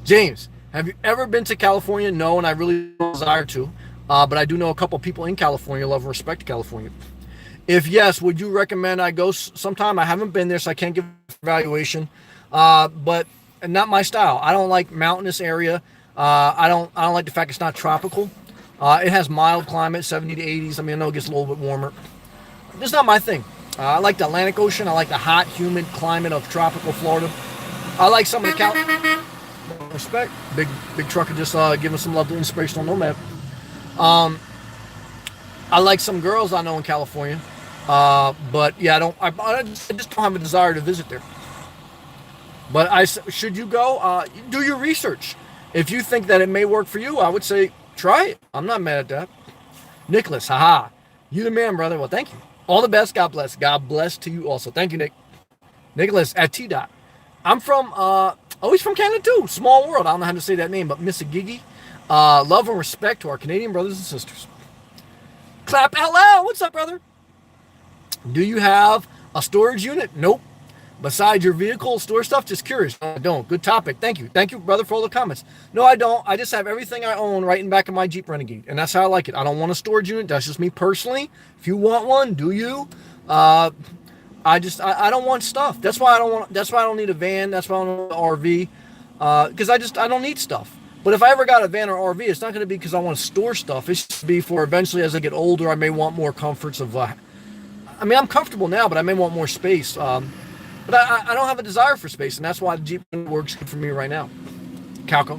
James, have you ever been to California? No, and I really desire to. But I do know a couple people in California. Love and respect to California. If yes, would you recommend I go sometime? I haven't been there, so I can't give evaluation. But not my style. I don't like mountainous area. I don't like the fact it's not tropical. It has mild climate, 70 to 80s. I mean, I know it gets a little bit warmer. It's not my thing. I like the Atlantic Ocean. I like the hot, humid climate of tropical Florida. I like some of the respect. Big trucker just giving some love to Inspirational Nomad. I like some girls I know in California. But yeah, I just don't have a desire to visit there. But should you go? Do your research. If you think that it may work for you, I would say try it. I'm not mad at that. Nicholas, haha. You the man, brother. Well, thank you. All the best. God bless. God bless to you also. Thank you, Nick. Nicholas at T. Dot. I'm from, he's from Canada too. Small world. I don't know how to say that name, but Mississauga. Love and respect to our Canadian brothers and sisters. Clap out loud. What's up, brother? Do you have a storage unit? Nope. Besides your vehicle, store stuff? Just curious. I don't. Good topic. Thank you. Thank you, brother, for all the comments. No, I don't. I just have everything I own right in back of my Jeep Renegade, and that's how I like it. I don't want a storage unit. That's just me personally. If you want one, do you? I don't want stuff. That's why I don't need a van. That's why I don't want an RV. Because I don't need stuff. But if I ever got a van or RV, it's not going to be because I want to store stuff. It's just be for eventually as I get older, I may want more comforts of. I'm comfortable now, but I may want more space. But I don't have a desire for space, and that's why the Jeep works good for me right now. Calco,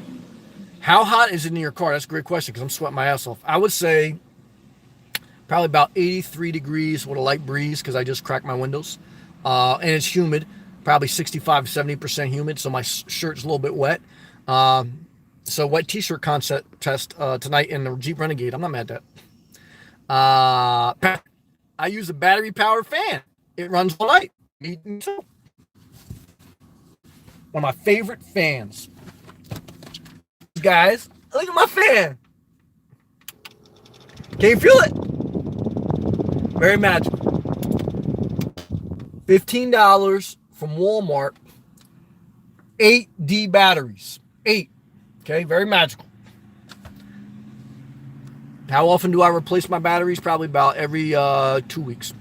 how hot is it in your car? That's a great question because I'm sweating my ass off. I would say probably about 83 degrees with a light breeze because I just cracked my windows. And it's humid, probably 65, 70% humid, so my shirt's a little bit wet. So wet t-shirt contest tonight in the Jeep Renegade. I'm not mad at that. I use a battery-powered fan. It runs all night. Me too. One of my favorite fans. Guys, look at my fan. Can you feel it? Very magical. $15 from Walmart. 8D batteries. 8. Okay, very magical. How often do I replace my batteries? Probably about every 2 weeks.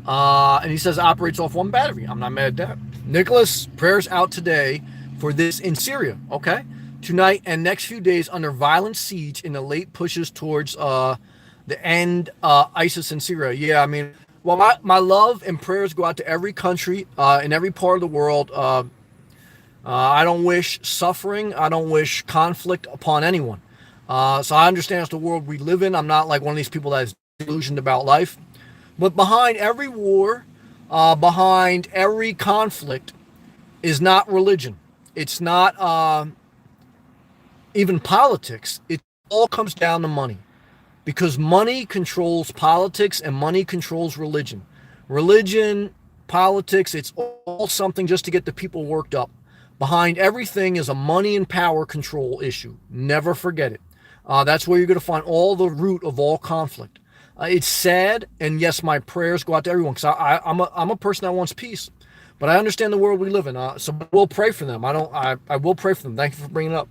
And he says operates off one battery. I'm not mad at that. Nicholas, prayers out today for this in Syria. Okay. Tonight and next few days under violent siege in the late pushes towards the end ISIS in Syria. Yeah, I mean, well, my love and prayers go out to every country in every part of the world. I don't wish suffering. I don't wish conflict upon anyone. So I understand it's the world we live in. I'm not like one of these people that is delusioned about life. But behind every war, behind every conflict is not religion. It's not even politics. It all comes down to money. Because money controls politics and money controls religion. Religion, politics, it's all something just to get the people worked up. Behind everything is a money and power control issue. Never forget it. That's where you're going to find all the root of all conflict. It's sad, and yes, my prayers go out to everyone because I'm a person that wants peace, but I understand the world we live in. So we'll pray for them. I will pray for them. Thank you for bringing it up.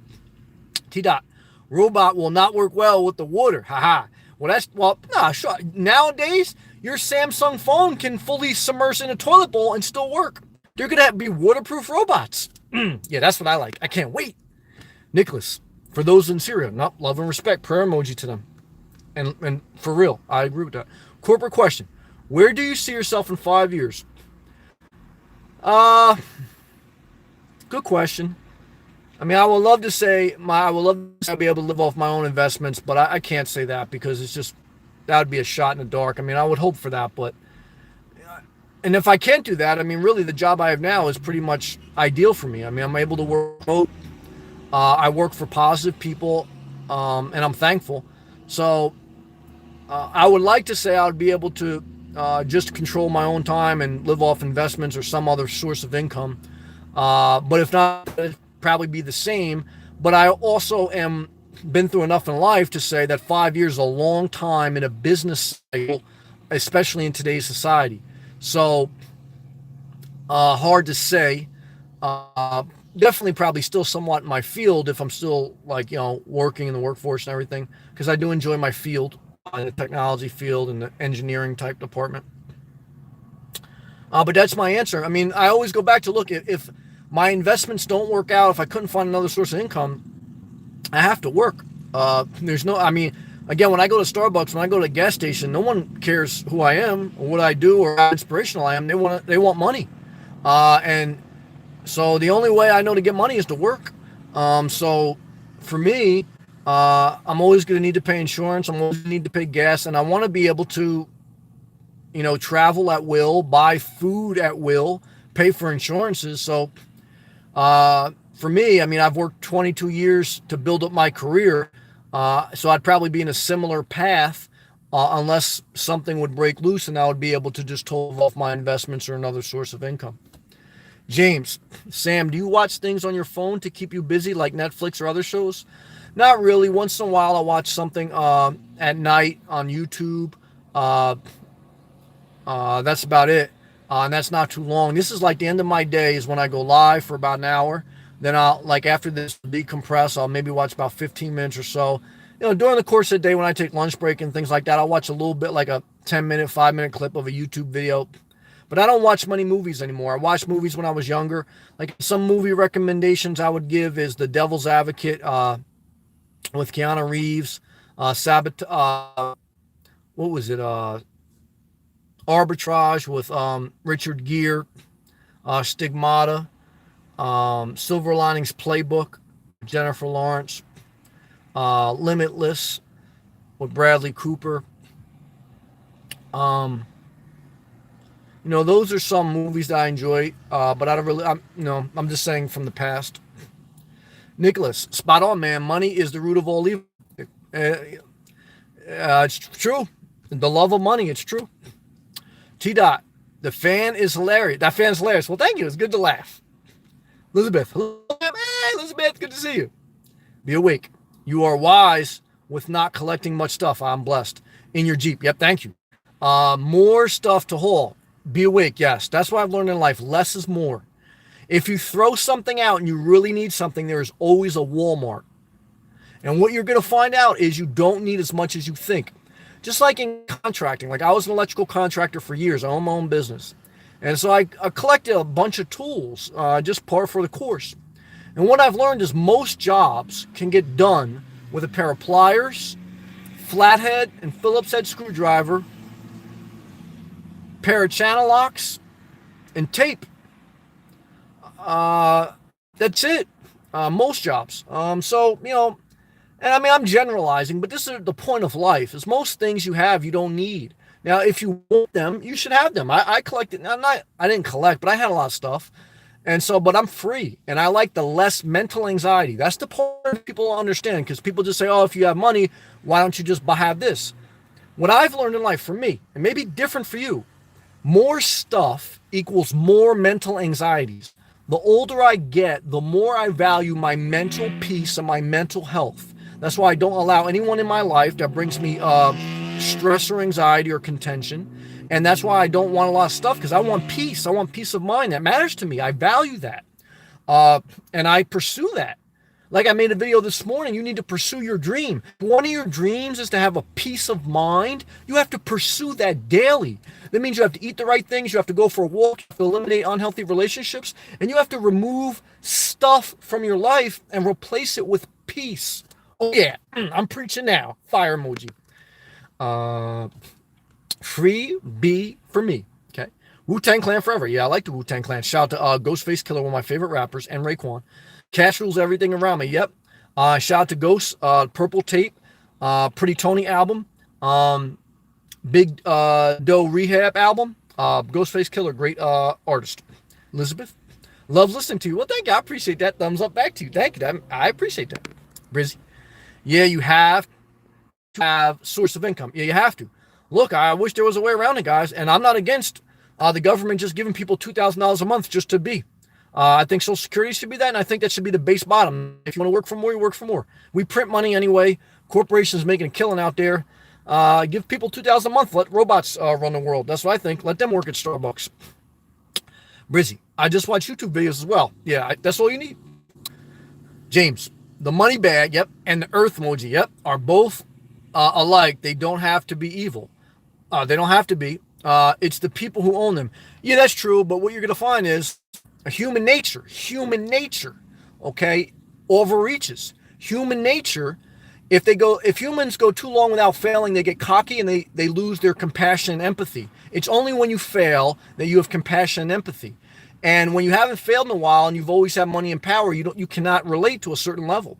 T. Dot. Robot will not work well with the water. Haha. Nah, sure. Nowadays, your Samsung phone can fully submerge in a toilet bowl and still work. They're gonna be waterproof robots. Yeah, that's what I like. I can't wait. Nicholas, for those in Syria, not love and respect, prayer emoji to them. And for real, I agree with that. Corporate question: where do you see yourself in 5 years? Good question. I mean, I would love to say I'd be able to live off my own investments, but I can't say that because it's just that would be a shot in the dark. I mean, I would hope for that, but and if I can't do that, I mean, really, the job I have now is pretty much ideal for me. I mean, I'm able to work remote. I work for positive people, and I'm thankful. So I would like to say I would be able to just control my own time and live off investments or some other source of income. But if not, it'd probably be the same. But I also am been through enough in life to say that 5 years is a long time in a business cycle, especially in today's society. So hard to say. Definitely probably still somewhat in my field if I'm still working in the workforce and everything, because I do enjoy my field, in the technology field and the engineering type department. But that's my answer. I mean, I always go back to look, if my investments don't work out, if I couldn't find another source of income, I have to work. Again, when I go to Starbucks, when I go to a gas station, no one cares who I am or what I do or how inspirational I am. They want money. And so the only way I know to get money is to work. So for me, I'm always going to need to pay insurance. I'm always going to need to pay gas. And I want to be able to, travel at will, buy food at will, pay for insurances. So for me, I mean, I've worked 22 years to build up my career. So I'd probably be in a similar path unless something would break loose and I would be able to just toll off my investments or another source of income. James, Sam, do you watch things on your phone to keep you busy like Netflix or other shows? Not really. Once in a while, I watch something at night on YouTube. That's about it. And that's not too long. This is like the end of my day is when I go live for about an hour. Then I'll, after this decompress, I'll maybe watch about 15 minutes or so. During the course of the day when I take lunch break and things like that, I'll watch a little bit, like a 10-minute, 5-minute clip of a YouTube video. But I don't watch many movies anymore. I watched movies when I was younger. Like some movie recommendations I would give is The Devil's Advocate with Keanu Reeves. What was it? Arbitrage with Richard Gere. Stigmata. Silver Linings Playbook, Jennifer Lawrence. Limitless with Bradley Cooper. Those are some movies that I enjoy, but I don't really, I'm just saying from the past. Nicholas, spot on, man. Money is the root of all evil. It's true. The love of money, it's true. T. Dot, the fan is hilarious. That fan's hilarious. Well, thank you. It's good to laugh. Elizabeth, hey, Elizabeth, good to see you. Be awake. You are wise with not collecting much stuff. I'm blessed. In your Jeep. Yep, thank you. More stuff to haul. Be awake, yes. That's what I've learned in life. Less is more. If you throw something out and you really need something, there is always a Walmart. And what you're going to find out is you don't need as much as you think. Just like in contracting. Like I was an electrical contractor for years. I own my own business. And so I collected a bunch of tools, just par for the course. And what I've learned is most jobs can get done with a pair of pliers, flathead and Phillips head screwdriver, pair of channel locks, and tape. That's it. Most jobs. And I mean, I'm generalizing, but this is the point of life, is most things you have, you don't need. Now, if you want them, you should have them. I collected, I didn't collect, but I had a lot of stuff. And so, but I'm free, and I like the less mental anxiety. That's the part people don't understand, because people just say, oh, if you have money, why don't you just have this? What I've learned in life, for me, and maybe different for you, More stuff equals more mental anxieties. The older I get, the more I value my mental peace and my mental health. That's why I don't allow anyone in my life that brings me stress or anxiety or contention. And that's why I don't want a lot of stuff, because I want peace. I want peace of mind. That matters to me. I value that. And I pursue that. Like I made a video this morning, you need to pursue your dream. One of your dreams is to have a peace of mind. You have to pursue that daily. That means you have to eat the right things. You have to go for a walk. You have to eliminate unhealthy relationships. And you have to remove stuff from your life and replace it with peace. Oh, yeah. I'm preaching now. Fire emoji. Free B for me. Okay. Wu-Tang Clan forever. Yeah, I like the Wu-Tang Clan. Shout out to Ghostface Killer, one of my favorite rappers, and Raekwon. Cash rules everything around me. Yep. Shout out to Ghost, Purple Tape, Pretty Tony album, Big Doe Rehab album, Ghostface Killer, great artist. Elizabeth, love listening to you. Well, thank you. I appreciate that. Thumbs up back to you. Thank you. I appreciate that. Brizzy. Yeah, you have to have source of income. Yeah, you have to. Look, I wish there was a way around it, guys. And I'm not against the government just giving people $2,000 a month just to be. I think Social Security should be that, and I think that should be the base bottom. If you want to work for more, you work for more. We print money anyway. Corporations making a killing out there. Give people $2,000 a month. Let robots run the world. That's what I think. Let them work at Starbucks. Brizzy, I just watch YouTube videos as well. Yeah, that's all you need. James, the money bag, yep, and the earth emoji, yep, are both alike. They don't have to be evil. They don't have to be. It's the people who own them. Yeah, that's true, but what you're going to find is human nature, okay, overreaches. Human nature, if humans go too long without failing, they get cocky and they lose their compassion and empathy. It's only when you fail that you have compassion and empathy. And when you haven't failed in a while and you've always had money and power, you cannot relate to a certain level.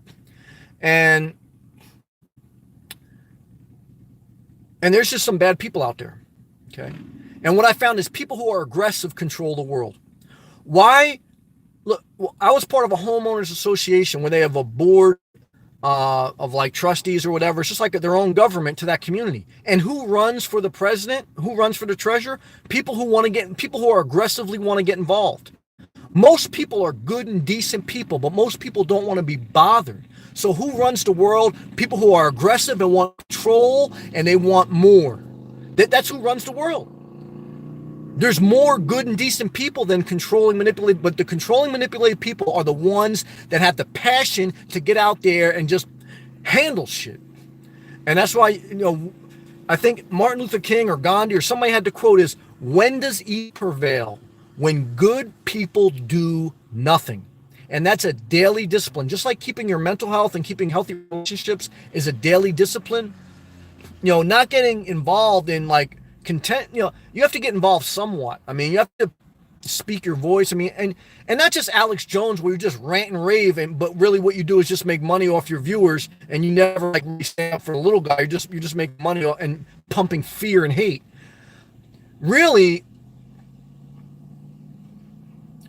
And there's just some bad people out there, okay? And what I found is people who are aggressive control the world. Why? Look, I was part of a homeowners association where they have a board of like trustees or whatever. It's just like their own government to that community. And who runs for the president? Who runs for the treasurer? People who are aggressively want to get involved. Most people are good and decent people, but most people don't want to be bothered. So who runs the world? People who are aggressive and want control, and they want more. That's who runs the world. There's more good and decent people than controlling, manipulated, but the controlling, manipulated people are the ones that have the passion to get out there and just handle shit. And that's why, I think Martin Luther King or Gandhi or somebody had the quote is, when does evil prevail? When good people do nothing. And that's a daily discipline. Just like keeping your mental health and keeping healthy relationships is a daily discipline. Not getting involved in like content, you have to get involved somewhat. I mean, you have to speak your voice. I mean, and not just Alex Jones where you just rant and rave, but really what you do is just make money off your viewers, and you never like really stand up for the little guy. You just make money and pumping fear and hate. Really,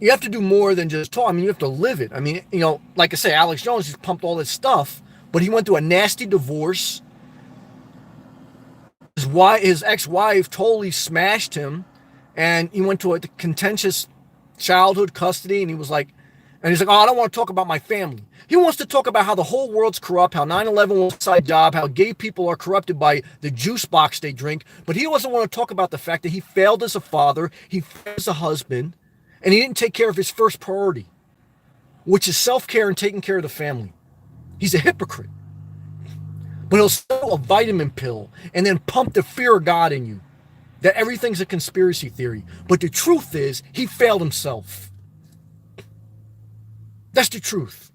you have to do more than just talk. I mean, you have to live it. I mean, like I say, Alex Jones, he's pumped all this stuff, but he went through a nasty divorce. His ex-wife totally smashed him, and he went to a contentious childhood custody, and he's like, oh, I don't want to talk about my family. He wants to talk about how the whole world's corrupt, how 9/11 was a side job, how gay people are corrupted by the juice box they drink, but he doesn't want to talk about the fact that he failed as a father, he failed as a husband, and he didn't take care of his first priority, which is self-care and taking care of the family. He's a hypocrite. But he'll sell a vitamin pill and then pump the fear of God in you, that everything's a conspiracy theory. But the truth is, he failed himself. That's the truth.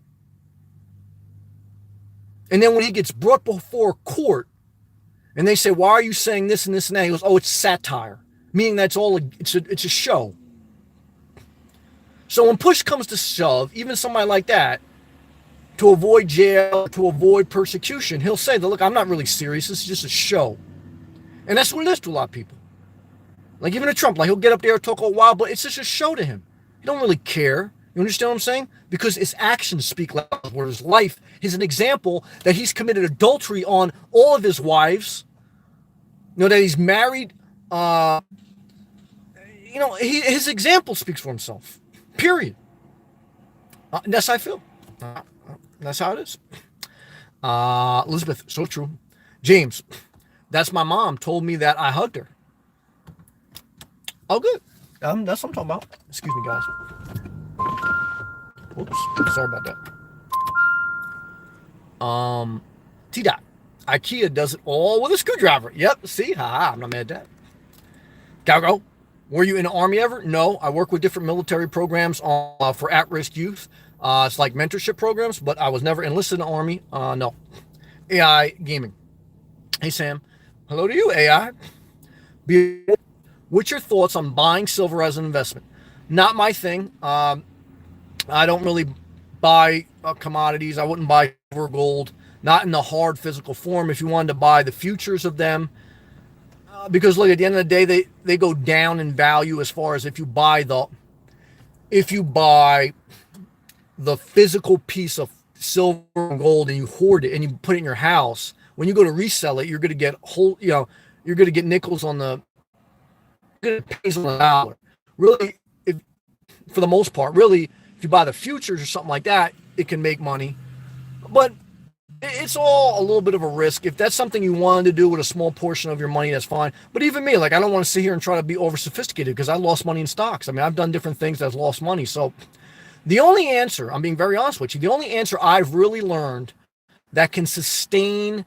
And then when he gets brought before court, and they say, why are you saying this and this and that? He goes, oh, it's satire. Meaning that's all, it's a show. So when push comes to shove, even somebody like that, to avoid jail, to avoid persecution, he'll say that, look, I'm not really serious. This is just a show. And that's what it is to a lot of people. Like even to Trump, like he'll get up there and talk a while, but it's just a show to him. He don't really care. You understand what I'm saying? Because his actions speak loud, where his life is an example that he's committed adultery on all of his wives. That he's married his example speaks for himself. Period. That's how I feel. That's how it is. Elizabeth, so true. James, that's my mom told me that I hugged her. Oh, good. That's what I'm talking about. Excuse me, guys. Whoops. Sorry about that. T-Dot. IKEA does it all with a screwdriver. Yep. See? Ha. I'm not mad at that. Cowgirl. Were you in the Army ever? No. I work with different military programs for at-risk youth. It's like mentorship programs, but I was never enlisted in the Army. No. AI gaming. Hey, Sam. Hello to you, AI. What's your thoughts on buying silver as an investment? Not my thing. I don't really buy commodities. I wouldn't buy silver, gold, not in the hard physical form. If you wanted to buy the futures of them, because look, at the end of the day, they go down in value as far as if you buy the physical piece of silver and gold and you hoard it and you put it in your house. When you go to resell it, you're going to get you're going to get nickels on the pennies on the dollar. Really, for the most part, really, if you buy the futures or something like that, it can make money. But it's all a little bit of a risk. If that's something you wanted to do with a small portion of your money, that's fine. But even me, like, I don't want to sit here and try to be over sophisticated because I lost money in stocks. I mean, I've done different things that's lost money. So the only answer, I'm being very honest with you, the only answer I've really learned that can sustain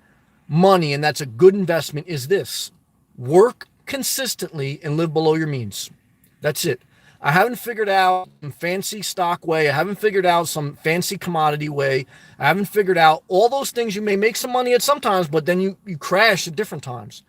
money and that's a good investment is this: work consistently and live below your means. That's it. I haven't figured out some fancy stock way. I haven't figured out some fancy commodity way. I haven't figured out all those things. You may make some money at some times, but then you crash at different times.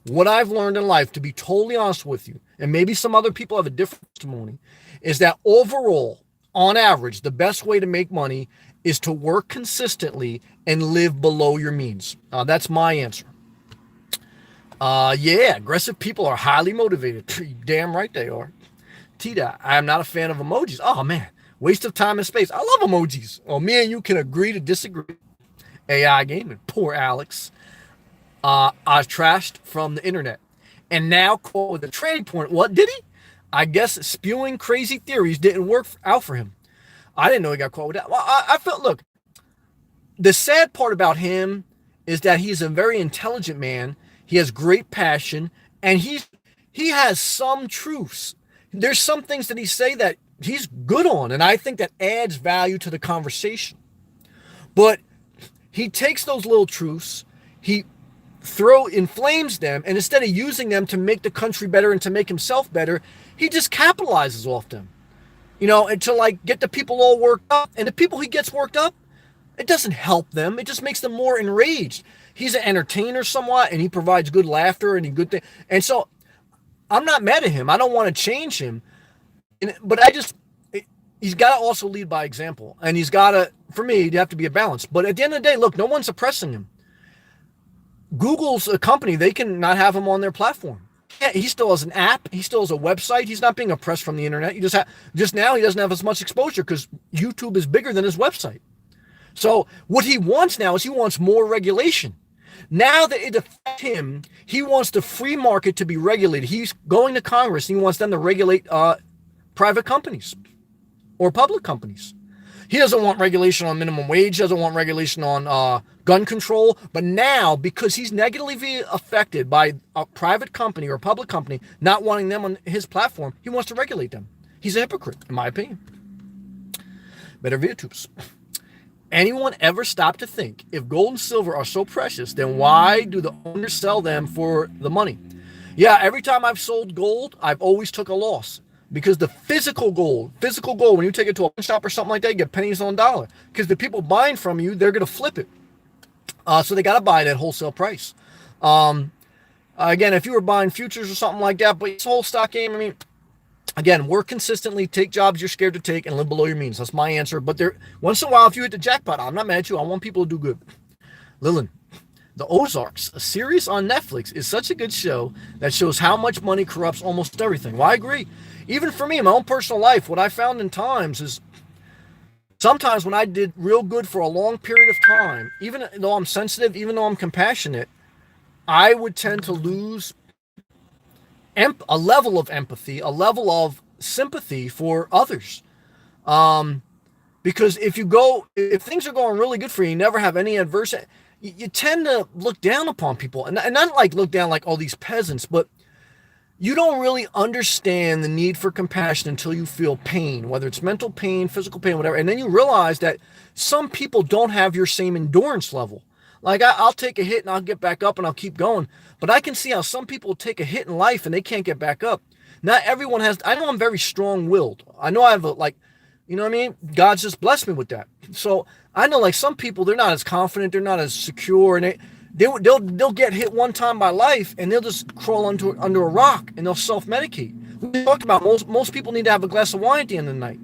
What I've learned in life, to be totally honest with you, and maybe some other people have a different testimony, is that overall, on average, the best way to make money is to work consistently and live below your means. That's my answer. Yeah, aggressive people are highly motivated. Damn right they are. T-Dot, I am not a fan of emojis. Oh, man. Waste of time and space. I love emojis. Oh, me and you can agree to disagree. AI gaming. Poor Alex. I was trashed from the internet. And now caught with a trading point. What did he? I guess spewing crazy theories didn't work out for him. I didn't know he got caught with that. Well, I felt, look, the sad part about him is that he's a very intelligent man. He has great passion, and he has some truths. There's some things that he say that he's good on, and I think that adds value to the conversation. But he takes those little truths, he inflames them, and instead of using them to make the country better and to make himself better, he just capitalizes off them. And to like get the people all worked up, and the people he gets worked up, it doesn't help them. It just makes them more enraged. He's an entertainer somewhat, and he provides good laughter and good thing. And so I'm not mad at him. I don't want to change him. But he's got to also lead by example. And he's got to, for me, you have to be a balance. But at the end of the day, look, no one's oppressing him. Google's a company. They can not have him on their platform. Yeah, he still has an app. He still has a website. He's not being oppressed from the internet. Just now he doesn't have as much exposure because YouTube is bigger than his website. So what he wants now is he wants more regulation. Now that it affects him, he wants the free market to be regulated. He's going to Congress and he wants them to regulate private companies or public companies. He doesn't want regulation on minimum wage, doesn't want regulation on gun control. But now, because he's negatively affected by a private company or a public company not wanting them on his platform, he wants to regulate them. He's a hypocrite, in my opinion. Better VTubes. Anyone ever stop to think, if gold and silver are so precious, then why do the owners sell them for the money? Yeah, every time I've sold gold, I've always took a loss. Because the physical gold, when you take it to a shop or something like that, you get pennies on a dollar. Because the people buying from you, they're going to flip it. So they got to buy it at wholesale price. Again, if you were buying futures or something like that, but it's a whole stock game, I mean, again, work consistently, take jobs you're scared to take, and live below your means. That's my answer. But once in a while, if you hit the jackpot, I'm not mad at you. I want people to do good. Lillian, The Ozarks, a series on Netflix, is such a good show that shows how much money corrupts almost everything. Well, I agree. Even for me, in my own personal life, what I found in times is sometimes when I did real good for a long period of time, even though I'm sensitive, even though I'm compassionate, I would tend to lose a level of empathy, a level of sympathy for others. Um, because if things are going really good for you, you never have any adverse, you tend to look down upon people, and not like look down like all these peasants, but you don't really understand the need for compassion until you feel pain, whether it's mental pain, physical pain, whatever. And then you realize that some people don't have your same endurance level. Like I'll take a hit and I'll get back up and I'll keep going. But I can see how some people take a hit in life and they can't get back up. Not everyone has. I know I'm very strong-willed. I know I have you know what I mean? God's just blessed me with that. So I know like some people, they're not as confident, they're not as secure, and they'll get hit one time by life and they'll just crawl under a rock and they'll self-medicate. We talked about most people need to have a glass of wine at the end of the night,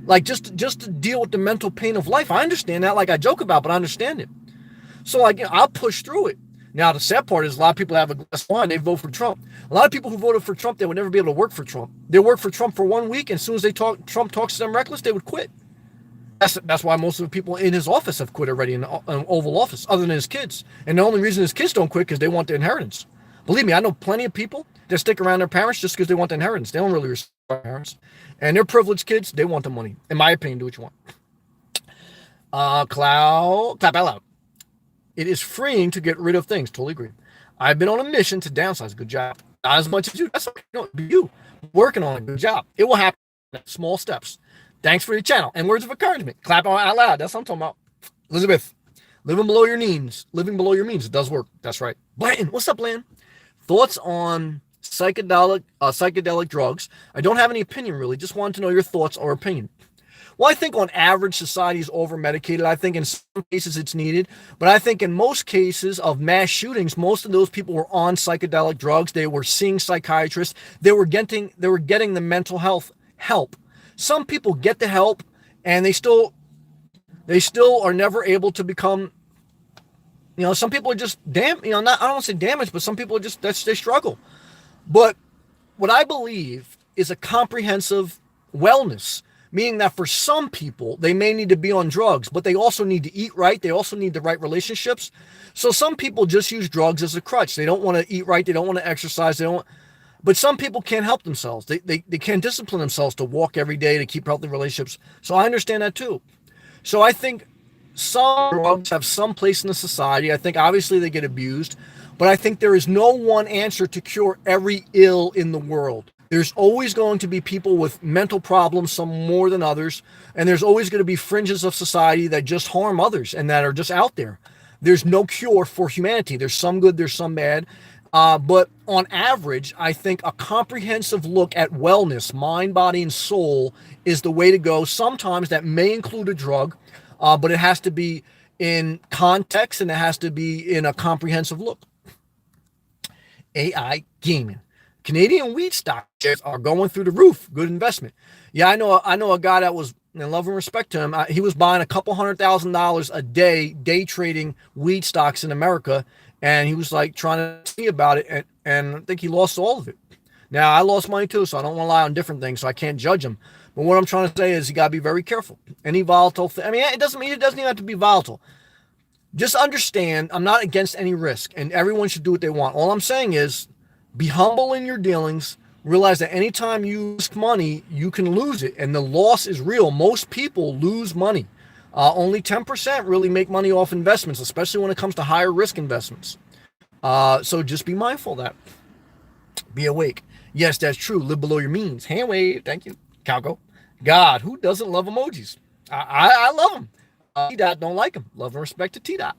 like just to deal with the mental pain of life. I understand that, like I joke about, but I understand it. So like I'll push through it. Now the sad part is a lot of people have a glass of wine, they vote for Trump. A lot of people who voted for Trump, they would never be able to work for Trump. They work for Trump for 1 week, and as soon as Trump talks to them reckless, they would quit. That's why most of the people in his office have quit already in the Oval Office, other than his kids. And the only reason his kids don't quit is they want the inheritance. Believe me, I know plenty of people that stick around their parents just because they want the inheritance. They don't really respect their parents. And they're privileged kids, they want the money. In my opinion, do what you want. Clap out loud. It is freeing to get rid of things. Totally agree. I've been on a mission to downsize. Good job. Not as much as you. That's okay. No, be you. Working on it. Good job. It will happen. Small steps. Thanks for your channel. And words of encouragement. Clap out loud. That's what I'm talking about. Elizabeth, living below your means. Living below your means. It does work. That's right. Blanton, what's up, Blanton? Thoughts on psychedelic drugs? I don't have any opinion, really. Just wanted to know your thoughts or opinion. Well, I think on average, society is over-medicated. I think in some cases it's needed. But I think in most cases of mass shootings, most of those people were on psychedelic drugs. They were seeing psychiatrists. They were getting the mental health help. Some people get the help and they still are never able to become, some people are just I don't want to say damaged, but some people are just, they struggle. But what I believe is a comprehensive wellness, meaning that for some people, they may need to be on drugs, but they also need to eat right. They also need the right relationships. So some people just use drugs as a crutch. They don't want to eat right. They don't want to exercise. But some people can't help themselves. They can't discipline themselves to walk every day, to keep healthy relationships. So I understand that too. So I think some drugs have some place in the society. I think obviously they get abused, but I think there is no one answer to cure every ill in the world. There's always going to be people with mental problems, some more than others, and there's always going to be fringes of society that just harm others and that are just out there. There's no cure for humanity. There's some good, there's some bad. But on average, I think a comprehensive look at wellness, mind, body, and soul is the way to go. Sometimes that may include a drug, but it has to be in context and it has to be in a comprehensive look. AI gaming. Canadian wheat stocks are going through the roof. Good investment. Yeah, I know a guy that was, in love and respect to him, he was buying a couple $100,000 a day trading wheat stocks in America, and he was like trying to see about it, and I think he lost all of it. Now, I lost money too, so I don't want to lie on different things, so I can't judge him. But what I'm trying to say is you got to be very careful. Any volatile thing, it doesn't even have to be volatile. Just understand, I'm not against any risk, and everyone should do what they want. All I'm saying is, be humble in your dealings. Realize that anytime you risk money, you can lose it. And the loss is real. Most people lose money. Only 10% really make money off investments, especially when it comes to higher risk investments. So just be mindful of that. Be awake. Yes, that's true. Live below your means. Hand wave. Thank you. Calco. God, who doesn't love emojis? I love them. T-Dot don't like them. Love and respect to T-Dot.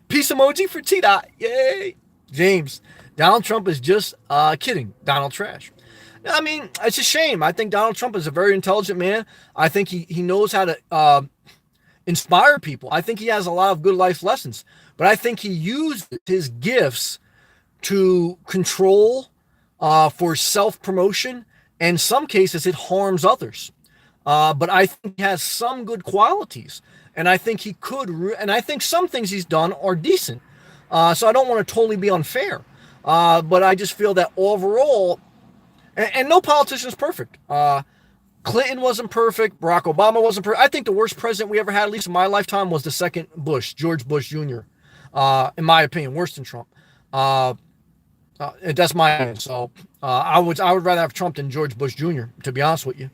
Peace emoji for T-Dot. Yay. James. Donald Trump is just kidding. Donald trash. It's a shame. I think Donald Trump is a very intelligent man. I think he knows how to inspire people. I think he has a lot of good life lessons. But I think he used his gifts to control, for self-promotion. And in some cases, it harms others. But I think he has some good qualities. And I think he could. And I think some things he's done are decent. So I don't want to totally be unfair. But I just feel that overall, and no politician is perfect. Clinton wasn't perfect. Barack Obama wasn't perfect. I think the worst president we ever had, at least in my lifetime, was the second Bush, George Bush Jr., in my opinion, worse than Trump. That's my opinion. So I would rather have Trump than George Bush Jr. To be honest with you.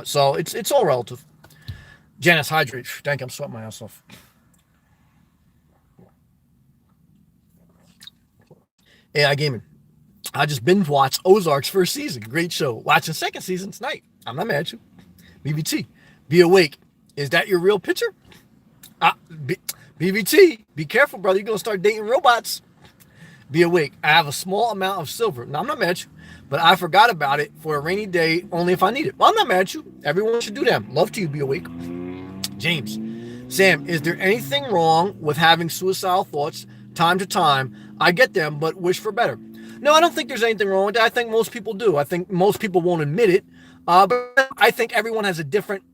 So it's all relative. Janice, hydrate. Thank you. I'm sweating my ass off. AI Gaming. I just binge watched Ozark's first season. Great show. Watching second season tonight. I'm not mad at you. BBT. Be awake. Is that your real picture? BBT. Be careful, brother. You're gonna start dating robots. Be awake. I have a small amount of silver. Now, I'm not mad at you, but I forgot about it for a rainy day only if I need it. Well, I'm not mad at you. Everyone should do that. Love to you. Be awake. James. Sam, is there anything wrong with having suicidal thoughts time to time? I get them, but wish for better. No, I don't think there's anything wrong with that. I think most people do. I think most people won't admit it. But I think everyone has a different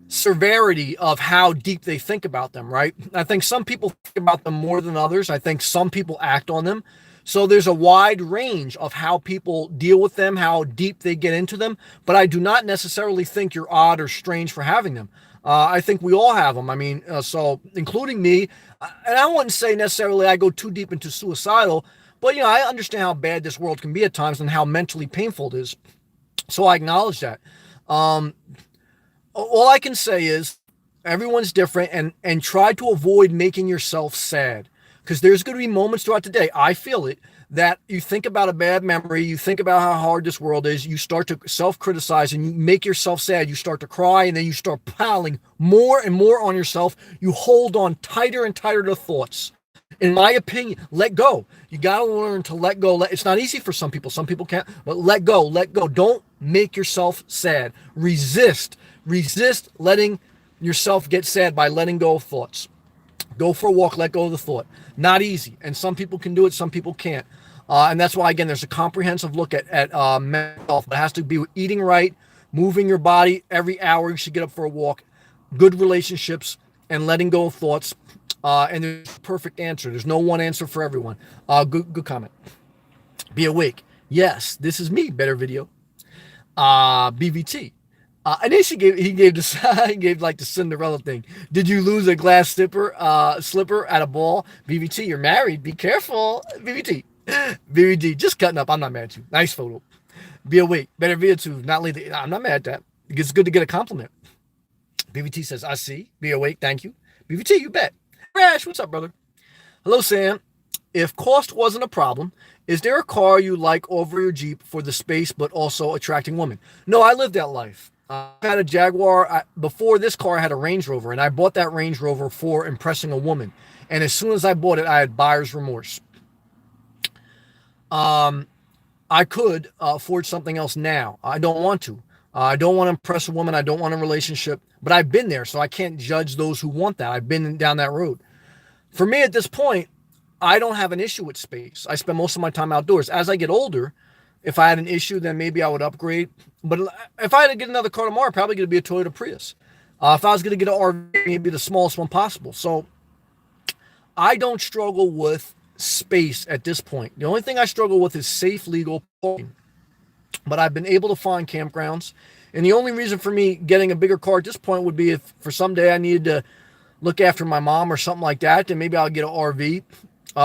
severity of how deep they think about them, right? I think some people think about them more than others. I think some people act on them. So there's a wide range of how people deal with them, how deep they get into them. But I do not necessarily think you're odd or strange for having them. I think we all have them. I mean, so including me. And I wouldn't say necessarily I go too deep into suicidal, but I understand how bad this world can be at times and how mentally painful it is. So I acknowledge that. All I can say is everyone's different, and try to avoid making yourself sad, because there's going to be moments throughout the day, I feel it, that you think about a bad memory, you think about how hard this world is, you start to self-criticize and you make yourself sad, you start to cry, and then you start piling more and more on yourself. You hold on tighter and tighter to thoughts. In my opinion, let go. You got to learn to let go. It's not easy for some people. Some people can't, but let go. Let go. Don't make yourself sad. Resist letting yourself get sad by letting go of thoughts. Go for a walk, let go of the thought. Not easy. And some people can do it, some people can't. And that's why, again, there's a comprehensive look at mental health. It has to be with eating right, moving your body every hour. You should get up for a walk, good relationships, and letting go of thoughts. And there's a perfect answer. There's no one answer for everyone. Good comment. Be awake. Yes, this is me. Better video. BVT. And then he gave like the Cinderella thing. Did you lose a glass slipper at a ball? BBT, you're married. Be careful. BBT, just cutting up. I'm not mad at you. Nice photo. Be awake. Better video too. Not leave. I'm not mad at that. It's good to get a compliment. BBT says, I see. Be awake. Thank you. BBT, you bet. Rash, what's up, brother? Hello, Sam. If cost wasn't a problem, is there a car you like over your Jeep for the space but also attracting women? No, I lived that life. I had a Jaguar. Before this car, I had a Range Rover, and I bought that Range Rover for impressing a woman. And as soon as I bought it, I had buyer's remorse. I could afford something else now. I don't want to. I don't want to impress a woman. I don't want a relationship. But I've been there, so I can't judge those who want that. I've been down that road. For me at this point, I don't have an issue with space. I spend most of my time outdoors. As I get older, if I had an issue, then maybe I would upgrade. But if I had to get another car tomorrow, probably going to be a Toyota Prius. If I was going to get an RV, maybe the smallest one possible. So I don't struggle with space at this point. The only thing I struggle with is safe, legal parking. But I've been able to find campgrounds. And the only reason for me getting a bigger car at this point would be if for someday I needed to look after my mom or something like that, then maybe I'll get an RV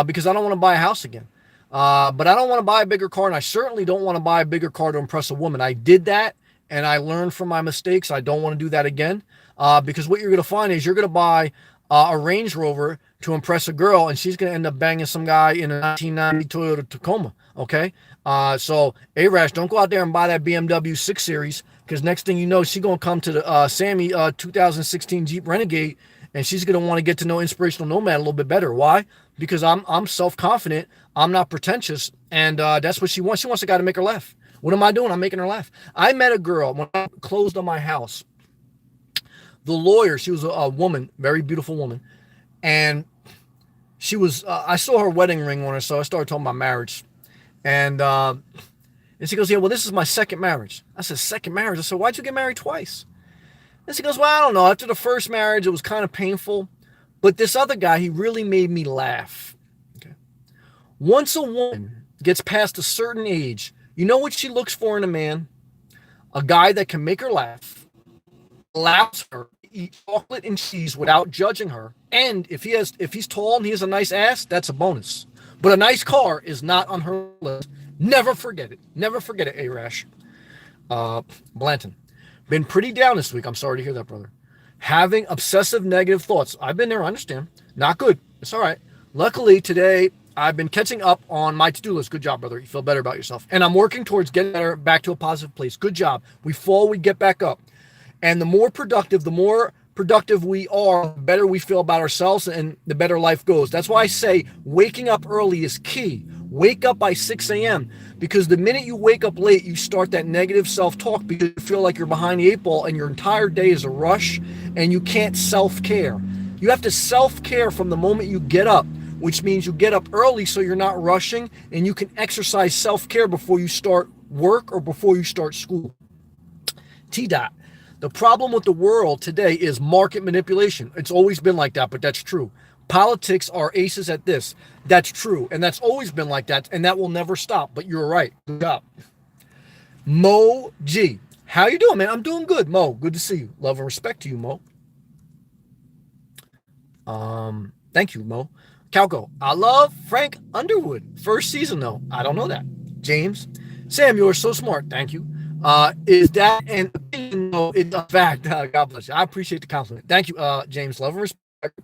because I don't want to buy a house again. But I don't want to buy a bigger car, and I certainly don't want to buy a bigger car to impress a woman. I did that, and I learned from my mistakes. I don't want to do that again because what you're going to find is you're going to buy a Range Rover to impress a girl, and she's going to end up banging some guy in a 1990 Toyota Tacoma, okay? So, A-Rash, don't go out there and buy that BMW 6 Series because next thing you know, she's going to come to the Sammy 2016 Jeep Renegade, and she's going to want to get to know Inspirational Nomad a little bit better. Why? Because I'm self-confident, I'm not pretentious, and that's what she wants. She wants a guy to make her laugh. What am I doing? I'm making her laugh. I met a girl when I closed on my house. The lawyer, she was a woman, very beautiful woman, and she was, I saw her wedding ring on her, so I started talking about marriage. And she goes, yeah, well, this is my second marriage. I said, second marriage? I said, why'd you get married twice? And she goes, well, I don't know. After the first marriage, it was kind of painful. But this other guy, he really made me laugh. Okay. Once a woman gets past a certain age, you know what she looks for in a man? A guy that can make her laugh, allows her to eat chocolate and cheese without judging her. And if he's tall and he has a nice ass, that's a bonus. But a nice car is not on her list. Never forget it. Never forget it, A-Rash. Blanton. Been pretty down this week. I'm sorry to hear that, brother. Having obsessive negative thoughts. I've been there, I understand. Not good. It's all right. Luckily, today, I've been catching up on my to-do list. Good job, brother. You feel better about yourself. And I'm working towards getting better, back to a positive place. Good job. We fall, we get back up. And the more productive we are, the better we feel about ourselves and the better life goes. That's why I say waking up early is key. Wake up by 6 a.m. because the minute you wake up late, you start that negative self-talk because you feel like you're behind the 8 ball and your entire day is a rush and you can't self-care. You have to self-care from the moment you get up, which means you get up early so you're not rushing and you can exercise self-care before you start work or before you start school. T-Dot. The problem with the world today is market manipulation. It's always been like that, but that's true. Politics are aces at this. That's true. And that's always been like that. And that will never stop. But you're right. Good job. Mo G. How you doing, man? I'm doing good, Mo. Good to see you. Love and respect to you, Mo. Thank you, Mo. Calco. I love Frank Underwood. First season, though. I don't know that. James. Sam, you are so smart. Thank you. Is that an opinion? No, it's a fact. God bless you. I appreciate the compliment. Thank you, James. Love and respect.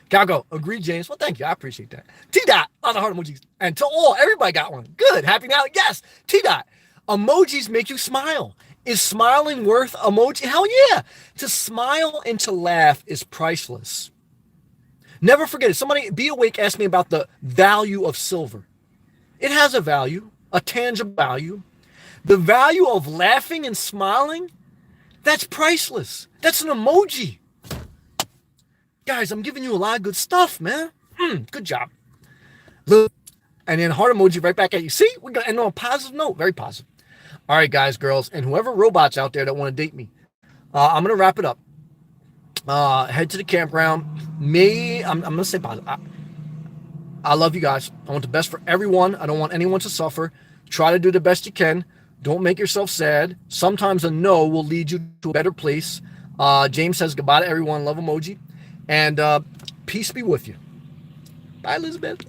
Calco, agree, James. Well, thank you. I appreciate that. T-Dot, on the heart emojis. And to all, everybody got one. Good. Happy now. Yes. T-Dot, emojis make you smile. Is smiling worth emoji? Hell yeah. To smile and to laugh is priceless. Never forget it. Somebody, Be Awake, asked me about the value of silver. It has a value, a tangible value. The value of laughing and smiling, that's priceless. That's an emoji. Guys, I'm giving you a lot of good stuff, man. Good job. Look, and then heart emoji right back at you. See, we're going to end on a positive note. Very positive. All right, guys, girls, and whoever robots out there that want to date me, I'm going to wrap it up. Head to the campground. I'm going to say positive. I love you guys. I want the best for everyone. I don't want anyone to suffer. Try to do the best you can. Don't make yourself sad. Sometimes a no will lead you to a better place. James says goodbye to everyone. Love emoji. And peace be with you. Bye, Elizabeth.